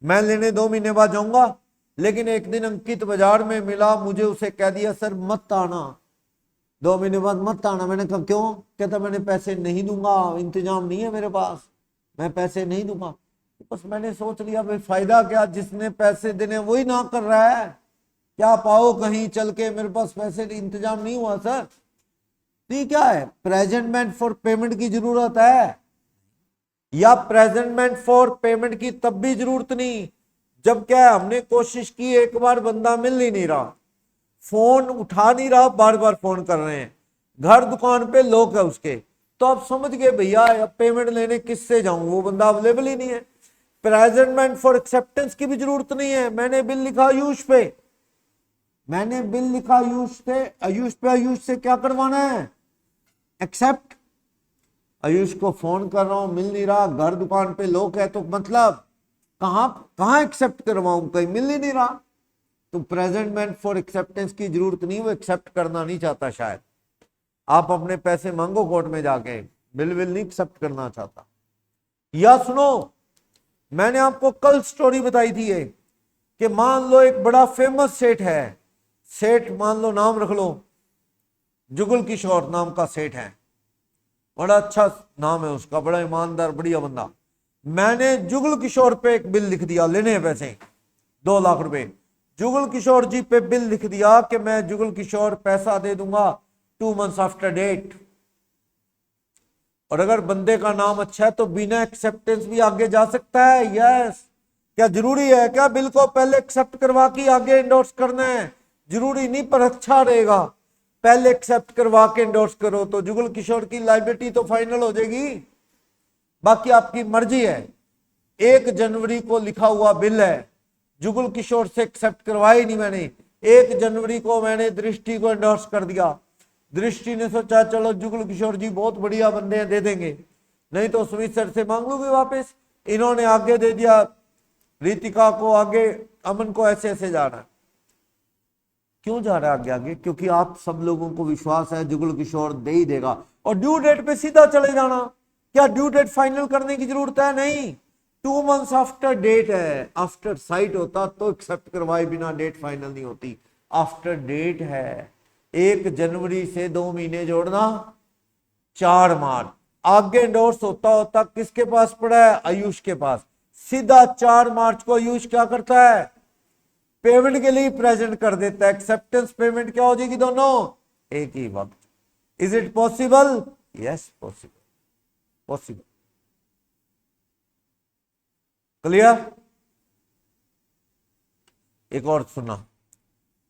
मैं लेने 2 महीने बाद जाऊंगा। लेकिन एक दिन अंकित बाजार में मिला, मुझे उसे कह दिया सर मत आना, 2 महीने बाद मत आना। मैंने कहा क्यों? कहता मैंने पैसे नहीं दूंगा, इंतजाम नहीं है मेरे पास, मैं पैसे नहीं दूंगा। बस मैंने सोच लिया भाई फायदा क्या, जिसने पैसे देने वही ना कर रहा है, क्या पाओ कहीं चल के, मेरे पास पैसे इंतजाम नहीं हुआ सर। तो क्या है, प्रेजेंटमेंट फॉर पेमेंट की जरूरत है, या प्रेजेंटमेंट फॉर पेमेंट की तब भी जरूरत नहीं जब क्या है, हमने कोशिश की, एक बार बंदा मिल ही नहीं रहा, फोन उठा नहीं रहा, बार बार फोन कर रहे हैं, घर दुकान पे लोग है उसके, तो आप समझ गए भैया अब पेमेंट लेने किससे जाऊं, वो बंदा अवेलेबल ही नहीं है। प्रेजेंटमेंट फॉर एक्सेप्टेंस की भी जरूरत नहीं है, मैंने बिल लिखा आयुष पे, मैंने बिल लिखा आयुष से, आयुष पे, आयुष से क्या करवाना है, एक्सेप्ट। आयुष को फोन कर रहा हूं, मिल नहीं रहा, घर दुकान पे लोग है, तो मतलब कहां एक्सेप्ट करवाऊं, कहीं मिल ही नहीं रहा। तो प्रेजेंटमेंट फॉर एक्सेप्टेंस की जरूरत नहीं, वो एक्सेप्ट करना नहीं चाहता शायद, आप अपने पैसे मांगो कोर्ट में जाके, बिल नहीं एक्सेप्ट करना चाहता। या सुनो, मैंने आपको कल स्टोरी बताई थी ये, कि मान लो एक बड़ा फेमस सेठ है, सेठ मान लो नाम रख लो, जुगल किशोर नाम का सेठ है, बड़ा अच्छा नाम है उसका, बड़ा ईमानदार बढ़िया बंदा। मैंने जुगल किशोर पे एक बिल लिख दिया, लेने हैं पैसे 2 लाख रुपए, जुगल किशोर जी पे बिल लिख दिया कि मैं जुगल किशोर पैसा दे दूंगा 2 months आफ्टर डेट। और अगर बंदे का नाम अच्छा है तो बिना एक्सेप्टेंस भी आगे जा सकता है। यस, क्या जरूरी है क्या बिल को पहले एक्सेप्ट करवा के आगे इंडोर्स करना है? जरूरी नहीं, पर अच्छा रहेगा, पहले एक्सेप्ट करवा के इंडोर्स करो तो जुगल किशोर की लायबिलिटी तो फाइनल हो जाएगी। बाकी आपकी मर्जी है। 1 जनवरी को लिखा हुआ बिल है, जुगल किशोर से एक्सेप्ट करवाई नहीं मैंने, 1 जनवरी को मैंने दृष्टि को एंडोर्स कर दिया। दृष्टि ने सोचा चलो जुगल किशोर जी बहुत बढ़िया बंदे हैं, दे देंगे, नहीं तो सुमित सर से मांग लूंगी वापस। इन्होंने आगे दे दिया रितिका को, आगे अमन को, ऐसे ऐसे जा रहा है। क्यों जा रहा है आगे आगे? क्योंकि आप सब लोगों को विश्वास है जुगल किशोर दे ही देगा, और ड्यू डेट पे सीधा चले जाना। क्या ड्यू डेट फाइनल करने की जरूरत है? नहीं, 2 months आफ्टर डेट है, आफ्टर साइट होता तो एक्सेप्ट करवाए बिना डेट फाइनल नहीं होती, आफ्टर डेट है। 1 जनवरी से 2 महीने जोड़ना, 4 मार्च, आगे एंडोर्स होता होता किसके पास पड़ा है? आयुष के पास। सीधा 4 मार्च को आयुष क्या करता है? पेमेंट के लिए प्रेजेंट कर देता है। एक्सेप्टेंस पेमेंट क्या हो जाएगी दोनों एक ही वक्त। Is it possible? Yes possible, possible. Clear? एक और सुना,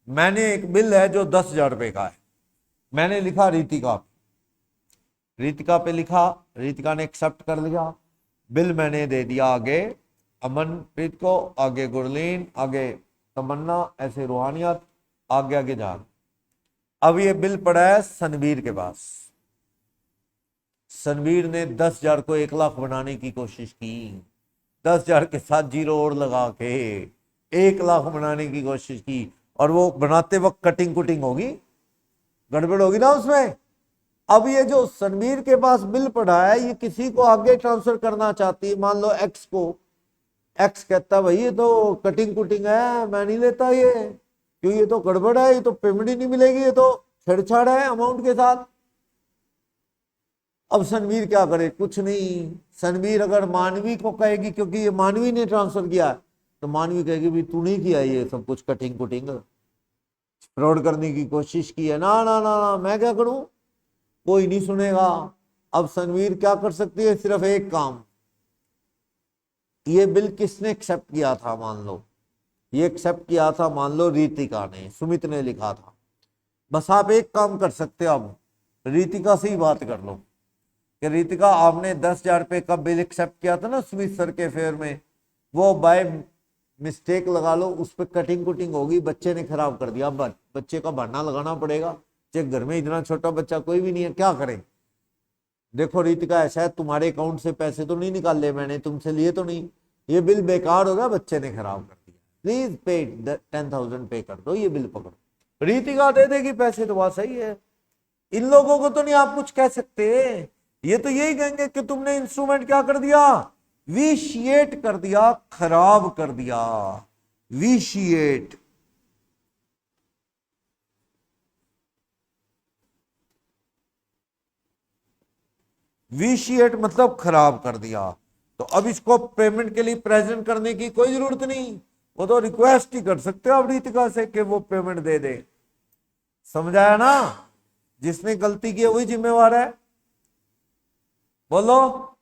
मैंने एक बिल है जो 10,000 रुपए का है, मैंने लिखा रितिका, रितिका पे लिखा, रितिका ने एक्सेप्ट कर लिया, बिल मैंने दे दिया आगे अमनप्रीत को, आगे गुरलीन, आगे तमन्ना, ऐसे रूहानियत, आगे आगे जा। अब ये बिल पड़ा है सनवीर के पास, सनवीर ने 10,000 को 1 लाख बनाने की कोशिश की, 10,000 के साथ जीरो और लगा के 1 लाख बनाने की कोशिश की, और वो बनाते वक्त कटिंग कुटिंग होगी, गड़बड़ होगी ना उसमें। अब ये जो सनवीर के पास बिल पड़ा है, ये किसी को आगे ट्रांसफर करना चाहती है, मान लो एक्स को, एक्स कहता भाई ये तो कटिंग कुटिंग है, मैं नहीं लेता ये, क्यों, ये तो गड़बड़ है, ये तो पेमेंट ही नहीं मिलेगी, ये तो छेड़छाड़ है अमाउंट के साथ। अब सनवीर क्या करे, कुछ नहीं। सनवीर अगर मानवी को कहेगी, क्योंकि ये मानवी ने ट्रांसफर किया, तो मानवी कहेगी भी तू नहीं किया ये सब कुछ, कटिंग कुटिंग फ्रॉड करने की कोशिश की है, ना ना ना ना, मैं क्या करूं, कोई नहीं सुनेगा। अब सनवीर क्या कर सकती है, सिर्फ एक काम, ये बिल किसने एक्सेप्ट किया था, मान लो ये एक्सेप्ट किया था, मान लो रितिका ने, सुमित ने लिखा था, बस आप एक काम कर सकते हो, अब रितिका से ही बात कर लो कि रितिका आपने 10,000 रुपये का बिल एक्सेप्ट किया था ना सुमित सर के फेयर में, वो बाय मिस्टेक लगा लो, उस पर कटिंग कुटिंग होगी, बच्चे ने खराब कर दिया, बच्चे का बहाना लगाना पड़ेगा, चेक घर में इतना छोटा बच्चा कोई भी नहीं है, क्या करें। देखो रितिका, ऐसा है तुम्हारे अकाउंट से पैसे तो नहीं निकाले मैंने, तुमसे लिए तो नहीं, ये बिल बेकार हो रहा, बच्चे ने खराब कर दिया, प्लीज पे 10,000 पे कर दो, ये बिल पकड़ो। रितिका दे देगी पैसे, तो बात सही है। इन लोगों को तो नहीं आप कुछ कह सकते, ये तो यही कहेंगे कि तुमने इंस्ट्रूमेंट क्या कर दिया, विशिएट कर दिया, खराब कर दिया, विशिएट। विशिएट मतलब खराब कर दिया। तो अब इसको पेमेंट के लिए प्रेजेंट करने की कोई जरूरत नहीं, वो तो रिक्वेस्ट ही कर सकते हो आप रितिका से कि वो पेमेंट दे दे। समझाया ना, जिसने गलती की है वही जिम्मेवार है, बोलो।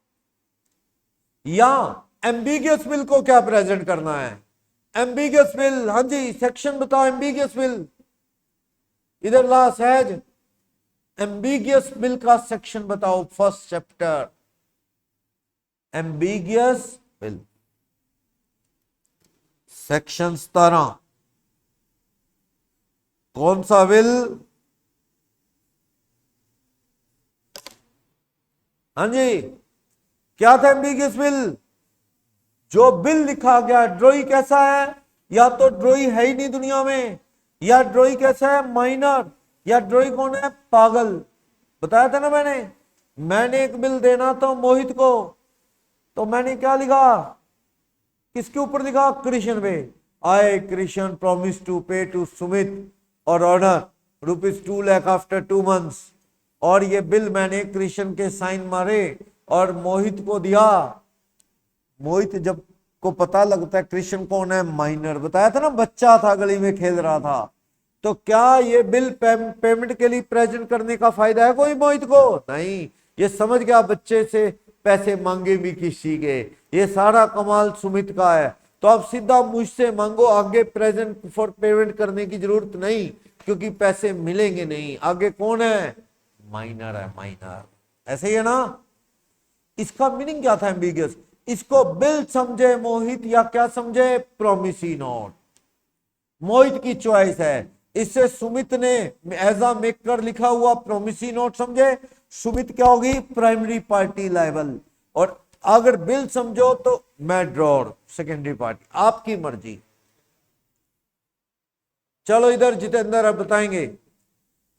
या एम्बिगियस बिल को क्या प्रेजेंट करना है, एम्बिगियस बिल, हाँ जी सेक्शन बताओ, एम्बिगियस बिल इधर ला सहज, एम्बिगियस बिल का सेक्शन बताओ, first chapter ambiguous bill, section 17, कौन सा बिल, हाँ जी क्या था एम्बिगियस बिल, जो बिल लिखा गया, ड्रॉई कैसा है, या तो ड्रॉई है ही नहीं दुनिया में, या ड्रॉई कैसा है, माइनर, या ड्रॉई कौन है, पागल। बताया था ना मैंने एक बिल देना था मोहित को, तो मैंने क्या लिखा, किसके ऊपर लिखा, कृष्ण पे, आई कृष्ण प्रॉमिस टू पे टू सुमित और ऑर्डर ₹2 लाख आफ्टर 2 months, और ये बिल मैंने कृष्ण के साइन मारे और मोहित को दिया। मोहित जब को पता लगता है कृष्ण कौन है, माइनर, बताया था ना, बच्चा था, गली में खेल रहा था, तो क्या ये बिल पेमेंट के लिए प्रेजेंट करने का फायदा है कोई मोहित को, नहीं, ये समझ गया बच्चे से पैसे मांगे भी किसी के, ये सारा कमाल सुमित का है, तो अब सीधा मुझसे मांगो, आगे प्रेजेंट फॉर पेमेंट करने की जरूरत नहीं, क्योंकि पैसे मिलेंगे नहीं, आगे कौन है, माइनर है, माइनर, ऐसे ही है ना। इसका मीनिंग क्या था एम्बिगियस, इसको बिल समझे मोहित या क्या समझे, प्रोमिसी नोट, मोहित की चॉइस है, इससे सुमित ने एज अ मेकर लिखा हुआ प्रोमिसी नोट समझे, सुमित क्या होगी, प्राइमरी पार्टी लायबल, और अगर बिल समझो तो मैं ड्रॉर, सेकेंडरी पार्टी, आपकी मर्जी। चलो इधर जितेंद्र अब बताएंगे,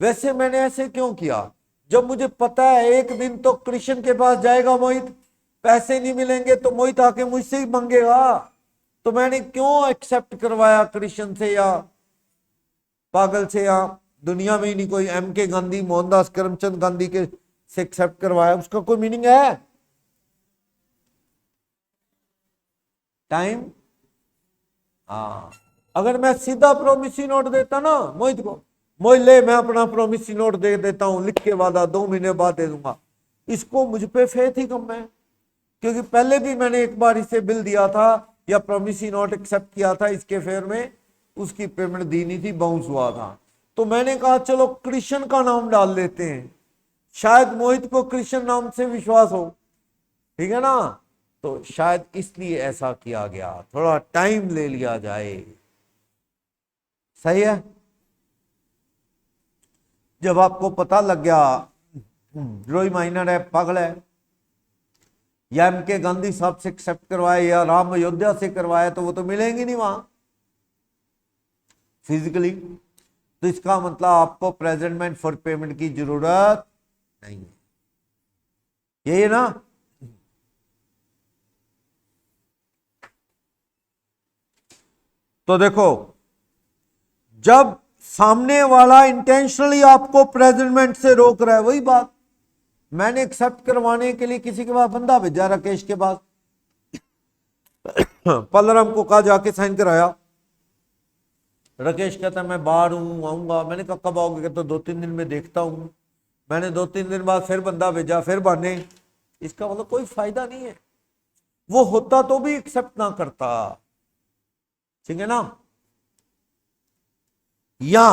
वैसे मैंने ऐसे क्यों किया, जब मुझे पता है एक दिन तो कृष्ण के पास जाएगा मोहित, पैसे नहीं मिलेंगे तो मोहित आके मुझसे ही मांगेगा, तो मैंने क्यों एक्सेप्ट करवाया कृष्ण से या पागल से, या दुनिया में ही नहीं कोई MK गांधी, मोहनदास करमचंद गांधी के से एक्सेप्ट करवाया, उसका कोई मीनिंग है, टाइम। हाँ, अगर मैं सीधा प्रोमिसी नोट देता ना मोहित को, मोहित ले मैं अपना प्रोमिसी नोट दे देता हूं, लिख के वादा 2 महीने बाद दे दूंगा, इसको मुझ पे फेथ ही कम है, क्योंकि पहले भी मैंने एक बार इसे बिल दिया था या प्रोमिसी नोट एक्सेप्ट किया था इसके फेयर में, उसकी पेमेंट दी नहीं थी, बाउंस हुआ था, तो मैंने कहा चलो कृष्ण का नाम डाल लेते हैं, शायद मोहित को कृष्ण नाम से विश्वास हो, ठीक है ना, तो शायद इसलिए ऐसा किया गया, थोड़ा टाइम ले लिया जाए, सही है। जब आपको पता लग गया ड्रोई माइनर है, पागल है, या एमके गांधी साहब से एक्सेप्ट करवाए या राम अयोध्या से करवाए तो वो तो मिलेंगे नहीं वहां फिजिकली। तो इसका मतलब आपको प्रेजेंटमेंट फॉर पेमेंट की जरूरत नहीं है, यही है ना। तो देखो, जब सामने वाला इंटेंशनली आपको प्रेजेंटमेंट से रोक रहा है, वही बात, मैंने एक्सेप्ट करवाने के लिए किसी के पास बंदा भेजा, राकेश के पास, पलराम को कहा जाके साइन कराया, राकेश कहता मैं बाहर हूं आऊंगा, मैंने कहा कब आओगे, कहता 2-3 दिन में देखता हूं, मैंने 2-3 दिन बाद फिर बंदा भेजा, फिर बहाने, इसका मतलब कोई फायदा नहीं है, वो होता तो भी एक्सेप्ट ना करता, ठीक है ना। या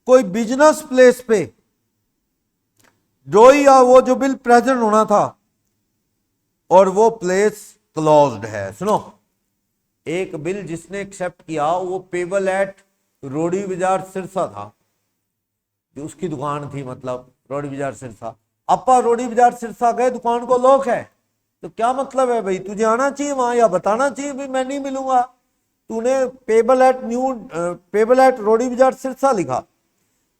कोई बिजनेस प्लेस पे जो या वो जो बिल प्रेजेंट होना था और वो प्लेस क्लोज्ड है, सुनो, एक बिल जिसने एक्सेप्ट किया वो पेबल एट रोडी बाजार सिरसा था, जो उसकी दुकान थी, मतलब रोडी बाजार सिरसा, अपा रोडी बाजार सिरसा गए, दुकान को लॉक है, तो क्या मतलब है भाई, तुझे आना चाहिए वहां या बताना चाहिए भाई मैं नहीं मिलूंगा, तूने पेबल एट रोडी बाजार सिरसा लिखा,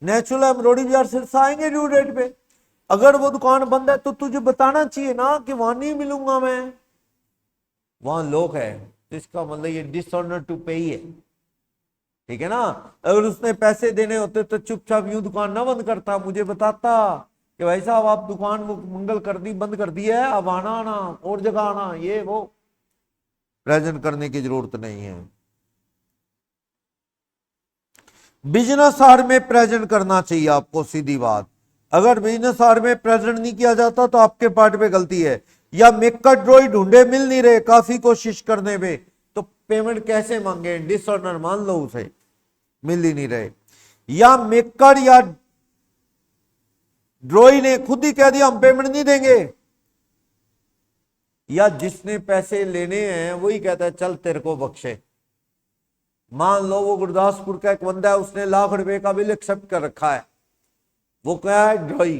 नेचुरल हम रोडी बाजार सिरसा आएंगे ड्यू डेट पे, अगर वो दुकान बंद है तो तुझे बताना चाहिए ना कि वहां नहीं मिलूंगा मैं, वहां लॉक है, तो इसका मतलब ये डिसऑनर टू पे ही है, ठीक है ना। अगर उसने पैसे देने होते तो चुपचाप यूं दुकान ना बंद करता, मुझे बताता कि भाई साहब आप दुकान मंगल कर दी, बंद कर दी है, अब आना और जगह आना, ये वो प्रेजेंट करने की जरूरत नहीं है। बिजनेस आवर में प्रेजेंट करना चाहिए आपको, सीधी बात, अगर बिजनेस आवर में प्रेजेंट नहीं किया जाता तो आपके पार्ट पे गलती है। या मेकर ड्रॉई ढूंढे मिल नहीं रहे, काफी कोशिश करने में, तो पेमेंट कैसे मांगे, डिसऑनर मान लो उसे, मिल ही नहीं रहे। या मेकर या ड्रॉई ने खुद ही कह दिया हम पेमेंट नहीं देंगे, या जिसने पैसे लेने हैं वही कहता है चल तेरे को बख्शे, मान लो वो गुरदासपुर का एक बंदा है, उसने ₹1,00,000 का बिल एक्सेप्ट कर रखा है, वो क्या है ड्रॉई,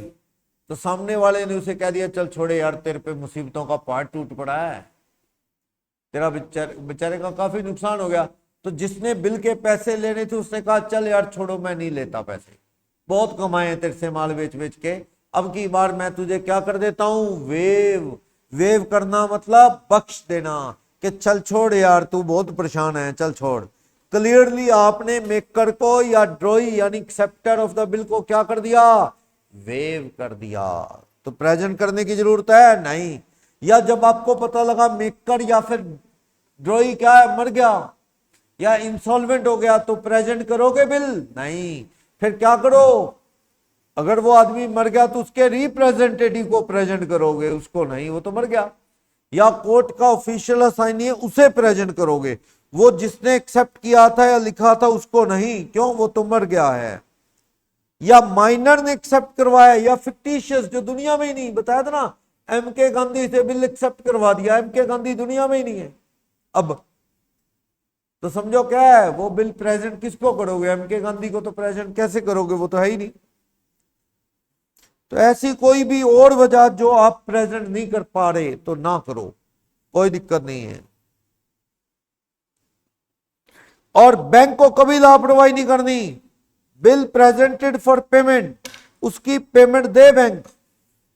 तो सामने वाले ने उसे कह दिया चल छोड़े यार तेरे पे मुसीबतों का पहाड़ टूट पड़ा है, तेरा बेचारे का काफी नुकसान हो गया, तो जिसने बिल के पैसे लेने थे उसने कहा चल यार छोड़ो मैं नहीं लेता पैसे, बहुत कमाए हैं तेरे से माल बेच बेच के, अब की बार मैं तुझे क्या कर देता हूं, वेव करना मतलब बख्श देना, कि चल छोड़ यार तू बहुत परेशान है चल छोड़। क्लियरली आपने मेकर को या ड्रॉई यानी एक्सेप्टर ऑफ द बिल को क्या कर दिया, वेव कर दिया, तो प्रेजेंट करने की जरूरत है नहीं। या जब आपको पता लगा मेकर या फिर ड्रॉई क्या है, मर गया या इंसॉल्वेंट हो गया, तो प्रेजेंट करोगे बिल, नहीं, फिर क्या करो, अगर वो आदमी मर गया तो उसके रिप्रेजेंटेटिव को प्रेजेंट करोगे, उसको नहीं, वो तो मर गया। या कोर्ट का ऑफिशियल असाइनी है उसे प्रेजेंट करोगे, वो जिसने एक्सेप्ट किया था या लिखा था उसको नहीं, क्यों, वो तो मर गया है। या माइनर ने एक्सेप्ट करवाया, या फिक्टिशियस जो दुनिया में ही नहीं, बताया था ना एमके गांधी से बिल एक्सेप्ट करवा दिया, एमके गांधी दुनिया में ही नहीं है, अब तो समझो क्या है, वो बिल प्रेजेंट किसको करोगे, एमके गांधी को तो प्रेजेंट कैसे करोगे, वो तो है ही नहीं। तो ऐसी कोई भी और वजह जो आप प्रेजेंट नहीं कर पा रहे तो ना करो, कोई दिक्कत नहीं है। और बैंक को कभी लापरवाही नहीं करनी, बिल प्रेजेंटेड फॉर पेमेंट, उसकी पेमेंट दे, बैंक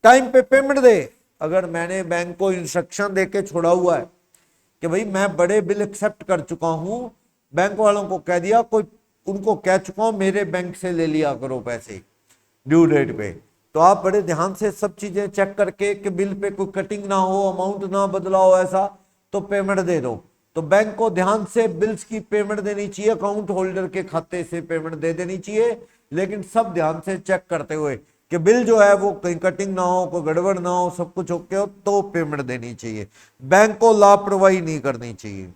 टाइम पे पेमेंट दे। अगर मैंने बैंक को इंस्ट्रक्शन देके छोड़ा हुआ है कि भाई मैं बड़े बिल एक्सेप्ट कर चुका हूं, बैंक वालों को कह दिया, कोई उनको कह चुका हूं मेरे बैंक से ले लिया करो पैसे ड्यू डेट पे, तो आप बड़े ध्यान से सब चीजें चेक करके कि बिल पे कोई कटिंग ना हो, अमाउंट ना बदला हो ऐसा, तो पेमेंट दे दो। तो बैंक को ध्यान से बिल्स की पेमेंट देनी चाहिए, अकाउंट होल्डर के खाते से पेमेंट दे देनी चाहिए, लेकिन सब ध्यान से चेक करते हुए कि बिल जो है वो कहीं कटिंग ना हो, कोई गड़बड़ ना हो, सब कुछ ओके हो तो पेमेंट देनी चाहिए, बैंक को लापरवाही नहीं करनी चाहिए।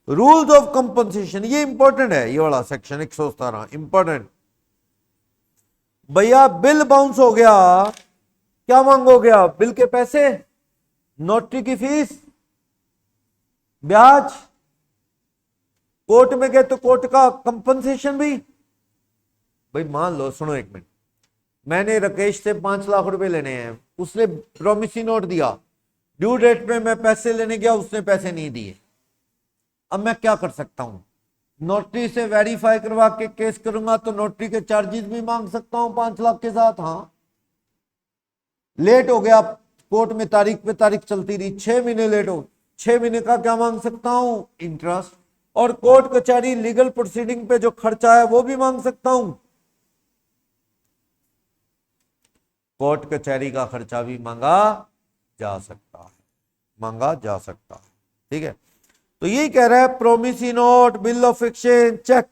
रूल्स ऑफ कंपनसेशन, ये इंपॉर्टेंट है, ये वाला सेक्शन 117 इंपॉर्टेंट। भैया बिल बाउंस हो गया, क्या मांगोगे आप, बिल के पैसे, नोटरी की फीस, ब्याज, कोर्ट में गए तो कोर्ट का कंपनसेशन भी, भाई मान लो, सुनो एक मिनट, मैंने राकेश से 5 लाख रुपए लेने हैं, उसने प्रोमिसरी नोट दिया, ड्यू डेट पे मैं पैसे लेने गया, उसने पैसे नहीं दिए। अब मैं क्या कर सकता हूं? नोटरी से वेरीफाई करवा के केस करूंगा तो नोटरी के चार्जेस भी मांग सकता हूं 5 लाख के साथ। हाँ, लेट हो गया, कोर्ट में तारीख पे तारीख चलती रही, 6 महीने लेट हो, 6 महीने का क्या मांग सकता हूं? इंटरेस्ट। और कोर्ट कचहरी लीगल प्रोसीडिंग पे जो खर्चा है वो भी मांग सकता हूं। कोर्ट कचहरी का खर्चा भी मांगा जा सकता है, मांगा जा सकता है। ठीक है, तो यही कह रहा है, promissory note, bill of exchange, cheque,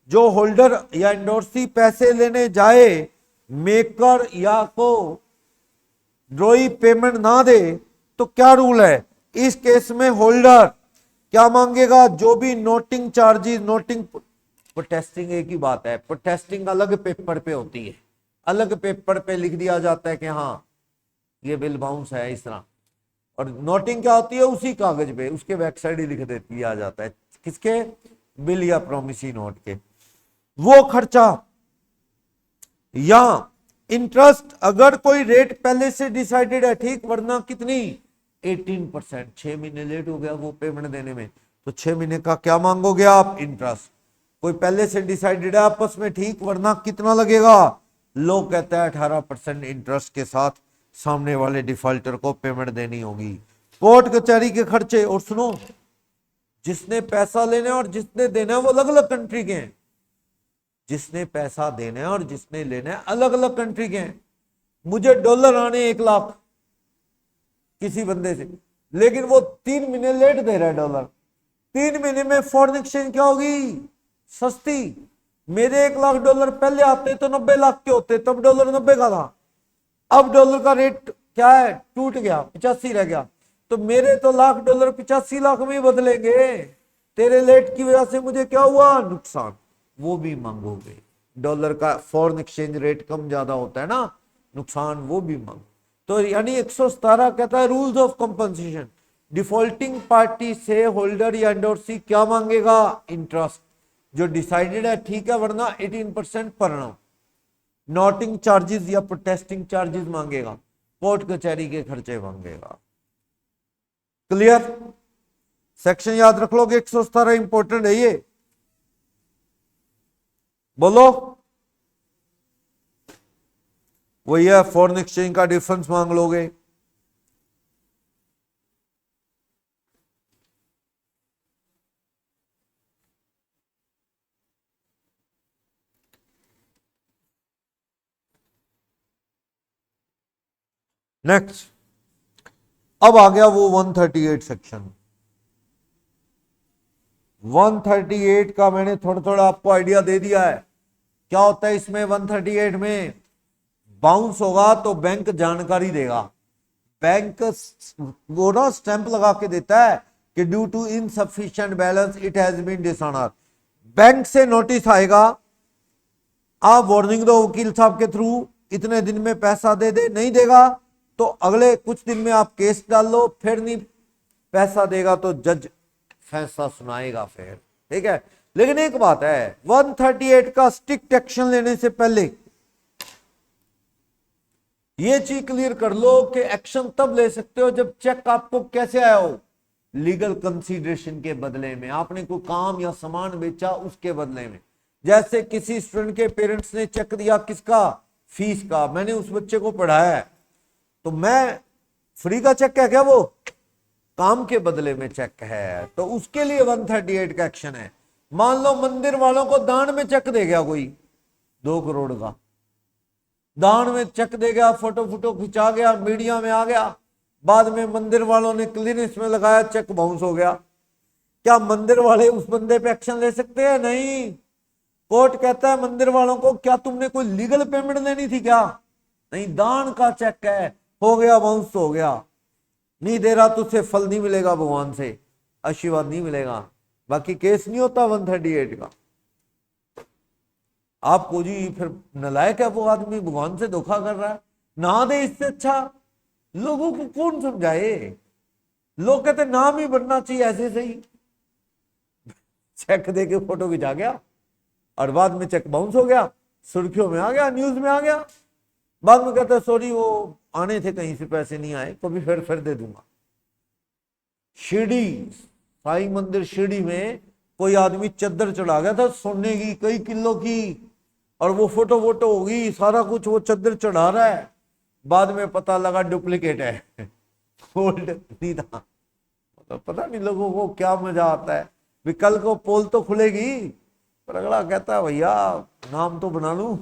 जो होल्डर या एंडोर्सी पैसे लेने जाए, मेकर या को ड्रॉई पेमेंट ना दे तो क्या रूल है? इस केस में होल्डर क्या मांगेगा? जो भी नोटिंग चार्जेस, नोटिंग, प्रोटेस्टिंग एक ही बात है, प्रोटेस्टिंग अलग पेपर पे होती है, अलग पेपर पे लिख दिया जाता है कि हाँ ये बिल बाउंस है इस तरह, और नोटिंग क्या होती है? उसी कागज पे उसके बैक साइड ही लिख दिया जाता है, किसके? बिल या प्रोमिसरी नोट के। वो खर्चा या इंटरेस्ट, अगर कोई रेट पहले से डिसाइडेड है, ठीक, वरना कितनी? 18%। 6 महीने लेट हो गया वो पेमेंट देने में, तो 6 महीने का क्या मांगोगे आप? इंटरेस्ट। कोई पहले से डिसाइडेड है आपस में, ठीक, वरना कितना लगेगा? लोग कहता है 18% इंटरेस्ट के साथ सामने वाले डिफॉल्टर को पेमेंट देनी होगी। कोर्ट कचहरी के खर्चे, और सुनो, जिसने पैसा लेना और जिसने देना है वो अलग अलग कंट्री के हैं, जिसने पैसा देना है और जिसने लेना है अलग अलग कंट्री के हैं। मुझे डॉलर आने 1 लाख किसी बंदे से, लेकिन वो 3 महीने लेट दे रहा है डॉलर। 3 महीने में फॉरेन एक्सचेंज क्या होगी? सस्ती। मेरे 1 लाख डॉलर पहले आते तो 90 लाख के होते, तब डॉलर 90 का था, अब डॉलर का रेट क्या है? टूट गया, 85 रह गया, तो मेरे तो लाख डॉलर 85 लाख में ही बदलेंगे। तेरे लेट की वजह से मुझे क्या हुआ? नुकसान। वो भी मांगोगे। डॉलर का फॉरेन एक्सचेंज रेट कम ज्यादा होता है ना, नुकसान वो भी मांगो। तो यानी 117 कहता है rules of compensation, defaulting party से होल्डर या एंडोर्सी क्या मांगेगा? इंटरेस्ट, जो डिसाइडेड है, ठीक है, वरना 18% पर annum। नोटिंग चार्जेस या प्रोटेस्टिंग चार्जेस मांगेगा, कोर्ट कचहरी के खर्चे मांगेगा। क्लियर? सेक्शन याद रख लोगे, 117 इंपॉर्टेंट है ये। बोलो। वही है, फॉरेन एक्सचेंज का डिफरेंस मांग लोगे। नेक्स्ट, अब आ गया वो 138 सेक्शन। 138 का मैंने थोड़ा थोड़ा आपको आइडिया दे दिया है। क्या होता है इसमें? 138 में बाउंस होगा तो बैंक जानकारी देगा, बैंक वो ना स्टैंप लगा के देता है कि due to insufficient balance it has been dishonour. Bank से नोटिस आएगा, आप वार्निंग दो वकील साहब के थ्रू, इतने दिन में पैसा दे दे, नहीं देगा तो अगले कुछ दिन में आप केस डाल लो, फिर नहीं पैसा देगा तो जज फैसला सुनाएगा फिर। ठीक है, लेकिन एक बात है, 138 का स्ट्रिक्ट एक्शन लेने से पहले ये चीज क्लियर कर लो कि एक्शन तब ले सकते हो जब चेक आपको कैसे आया हो? लीगल कंसीडरेशन के बदले में, आपने कोई काम या सामान बेचा उसके बदले में। जैसे किसी स्टूडेंट के पेरेंट्स ने चेक दिया, किसका? फीस का, मैंने उस बच्चे को पढ़ाया है, तो मैं फ्री का चेक है क्या? वो काम के बदले में चेक है, तो उसके लिए 138 का एक्शन है। मान लो मंदिर वालों को दान में चेक दे गया कोई 2 करोड़ का, दान में चेक दे गया, फोटो फोटो खिंचा गया, मीडिया में आ गया, बाद में मंदिर वालों ने क्लियरेंस में लगाया, चेक बाउंस हो गया। क्या मंदिर वाले उस बंदे पे एक्शन ले सकते हैं? नहीं। कोर्ट कहता है मंदिर वालों को, क्या तुमने कोई लीगल पेमेंट लेनी थी क्या? नहीं, दान का चेक है, हो गया बाउंस हो गया, नहीं दे रहा तो उसे फल नहीं मिलेगा, भगवान से आशीर्वाद नहीं मिलेगा, बाकी केस नहीं होता 138 का। आपको जी फिर नालायक है वो आदमी, भगवान से धोखा कर रहा है, ना दे इससे अच्छा। लोगों को कौन समझाए? लोग कहते नाम ही बनना चाहिए ऐसे सही, चेक दे के फोटो खिंचा गया और बाद में चेक बाउंस हो गया, सुर्खियों में आ गया, न्यूज में आ गया। बाद में कहता है सॉरी वो आने थे कहीं से, पैसे नहीं आए, कभी फिर दे दूंगा। शिरडी, साई मंदिर शिरडी में कोई आदमी चद्दर चढ़ा गया था सोने की, कई किलो की, और वो फोटो वोटो होगी, सारा कुछ, वो चद्दर चढ़ा रहा है। बाद में पता लगा डुप्लीकेट है, गोल्ड नहीं था। तो पता नहीं लोगों को क्या मजा आता है। भी कल को पोल तो खुलेगी, पर अगला कहता है भैया नाम तो बना लूं।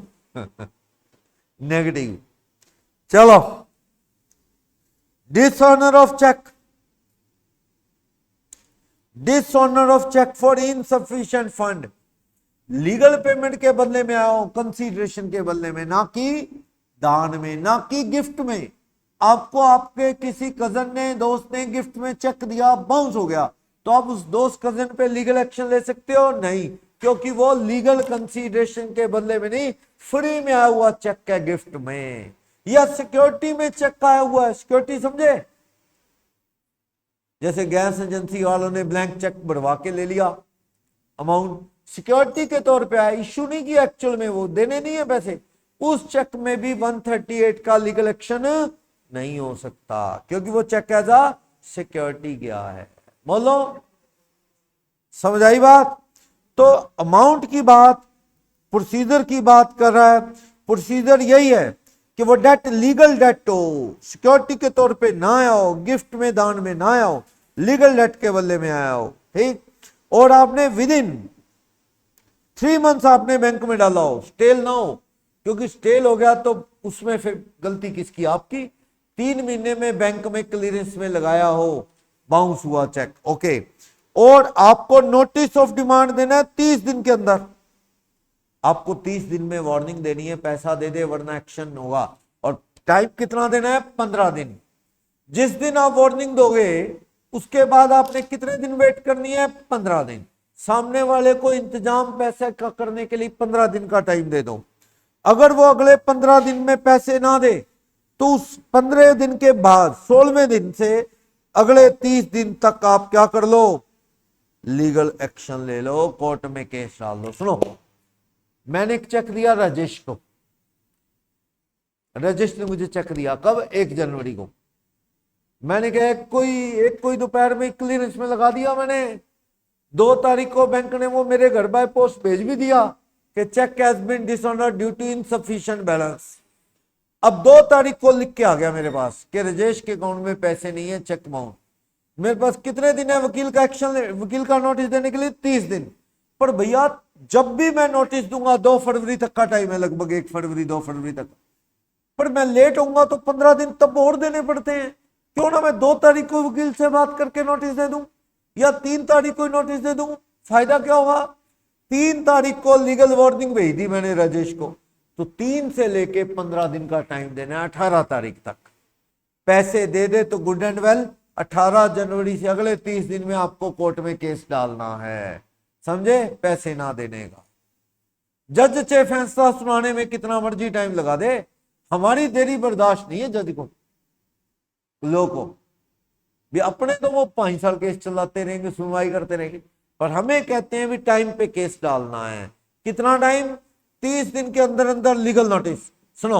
नेगेटिव। चलो, dishonour of cheque, dishonour of cheque for insufficient fund. Legal payment के बदले में आओ, कंसीडरेशन के बदले में, ना कि दान में, ना कि गिफ्ट में। आपको आपके किसी कजन ने, दोस्त ने गिफ्ट में चेक दिया, बाउंस हो गया, तो आप उस दोस्त कजन पे लीगल एक्शन ले सकते हो? नहीं, क्योंकि वो लीगल कंसीडरेशन के बदले में नहीं, फ्री में आया हुआ चेक है, गिफ्ट में या सिक्योरिटी में चेक आया हुआ है। सिक्योरिटी समझे? जैसे गैस एजेंसी वालों ने ब्लैंक चेक बढ़वा के ले लिया, अमाउंट सिक्योरिटी के तौर पे आया, इश्यू नहीं किया, एक्चुअल में वो देने नहीं है पैसे, उस चेक में भी 138 का लीगल एक्शन नहीं हो सकता, क्योंकि वो चेक एज अ सिक्योरिटी गया है। बोलो, समझ आई बात? तो अमाउंट की बात, प्रोसीजर की बात कर रहा है। प्रोसीजर यही है कि वो डेट लीगल डेट हो, सिक्योरिटी के तौर पे ना आया हो, गिफ्ट में, दान में ना आया हो, लीगल डेट के बदले में आया हो, ठीक। और आपने विद इन 3 मंथ्स आपने बैंक में डाला हो, स्टेल ना हो, क्योंकि स्टेल हो गया तो उसमें फिर गलती किसकी? आपकी। 3 महीने में बैंक में क्लियरेंस में लगाया हो, बाउंस हुआ चेक, ओके। और आपको नोटिस ऑफ डिमांड देना है 30 दिन के अंदर। आपको 30 दिन में वार्निंग देनी है, पैसा दे दे वरना एक्शन होगा। और टाइम कितना देना है? 15 दिन। जिस दिन आप वार्निंग दोगे उसके बाद आपने कितने दिन वेट करनी है? 15 दिन। सामने वाले को इंतजाम पैसे का करने के लिए 15 दिन का टाइम दे दो। अगर वो अगले 15 दिन में पैसे ना दे तो उस 15 दिन के बाद 16वें दिन से अगले 30 दिन तक आप क्या कर लो? लीगल एक्शन ले लो, कोर्ट में केस डाल दो। सुनो, मैंने एक चेक दिया राजेश को, राजेश ने मुझे चेक दिया कब? 1 जनवरी को। मैंने कहा कोई दोपहर में क्लियरेंस में लगा दिया मैंने। 2 तारीख को बैंक ने वो मेरे घर बाय पोस्ट भेज भी दिया कि cheque has been dishonoured due to insufficient balance. अब 2 तारीख को लिख के आ गया मेरे पास कि राजेश के अकाउंट में पैसे नहीं है, चेक बाउंस। मेरे पास कितने दिन है वकील का एक्शन, वकील का नोटिस देने के लिए? 30 दिन। पर भैया जब भी मैं नोटिस दूंगा 2 फरवरी तक का टाइम है, लगभग 1 फरवरी 2 फरवरी तक। पर मैं लेट होऊंगा तो 15 दिन तब और देने पड़ते हैं। क्यों ना मैं 2 तारीख को वकील से बात करके नोटिस दे दूं, या 3 तारीख को नोटिस दे दूं? फायदा क्या होगा? 3 तारीख को लीगल वार्निंग भेज दी मैंने राजेश को, तो 3 से लेके 15 दिन का टाइम देना है, 18 तारीख तक। पैसे दे दे तो गुड एंड वेल, 18 जनवरी से अगले 30 दिन में आपको कोर्ट में केस डालना है, समझे? पैसे ना देने का। जज चाहे फैसला सुनाने में कितना मर्जी टाइम लगा दे, हमारी देरी बर्दाश्त नहीं है जज को, लोगों को भी। अपने तो वो 5 साल केस चलाते रहेंगे, सुनवाई करते रहेंगे, पर हमें कहते हैं भी टाइम पे केस डालना है। कितना टाइम? 30 दिन के अंदर अंदर लीगल नोटिस। सुनो,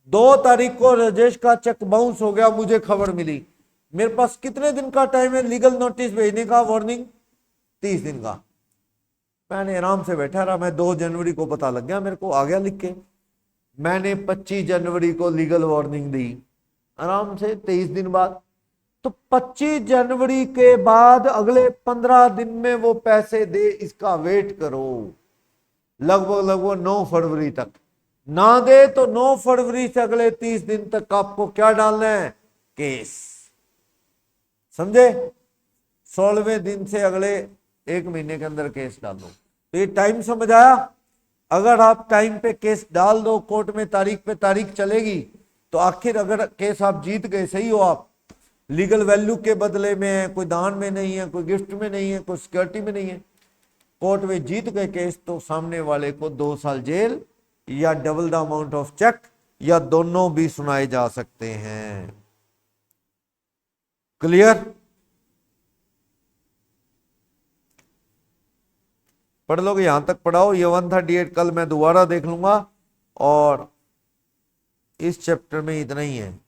2 तारीख को राजेश का चेक बाउंस हो गया, मुझे खबर मिली, मेरे पास कितने दिन का टाइम है लीगल नोटिस भेजने का? वार्निंग 30 दिन का। मैंने आराम से बैठा रहा, मैं 2 जनवरी को पता लग गया, मेरे को आ गया लिख के। मैंने 25 जनवरी को लीगल वार्निंग दी, आराम से 23 दिन बाद। तो 25 जनवरी के बाद अगले 15 दिन में वो पैसे दे, इसका वेट करो, लगभग 9 फरवरी तक। ना दे तो 9 फरवरी से अगले 30 दिन तक आपको क्या डालना है? केस, समझे? 16वें दिन से अगले 1 महीने के अंदर केस डाल दो। तो ये टाइम समझ आया? अगर आप टाइम पे केस डाल दो, कोर्ट में तारीख पे तारीख चलेगी, तो आखिर अगर केस आप जीत गए, सही हो आप, लीगल वैल्यू के बदले में है, कोई दान में नहीं है, कोई गिफ्ट में नहीं है, कोई सिक्योरिटी में नहीं है, कोर्ट में जीत गए केस, तो सामने वाले को 2 साल जेल या double the amount of cheque या दोनों भी सुनाए जा सकते हैं। क्लियर? पढ़ लोगे, यहां तक पढ़ाओ। ये 138 कल मैं दोबारा देख लूंगा, और इस चैप्टर में इतना ही है।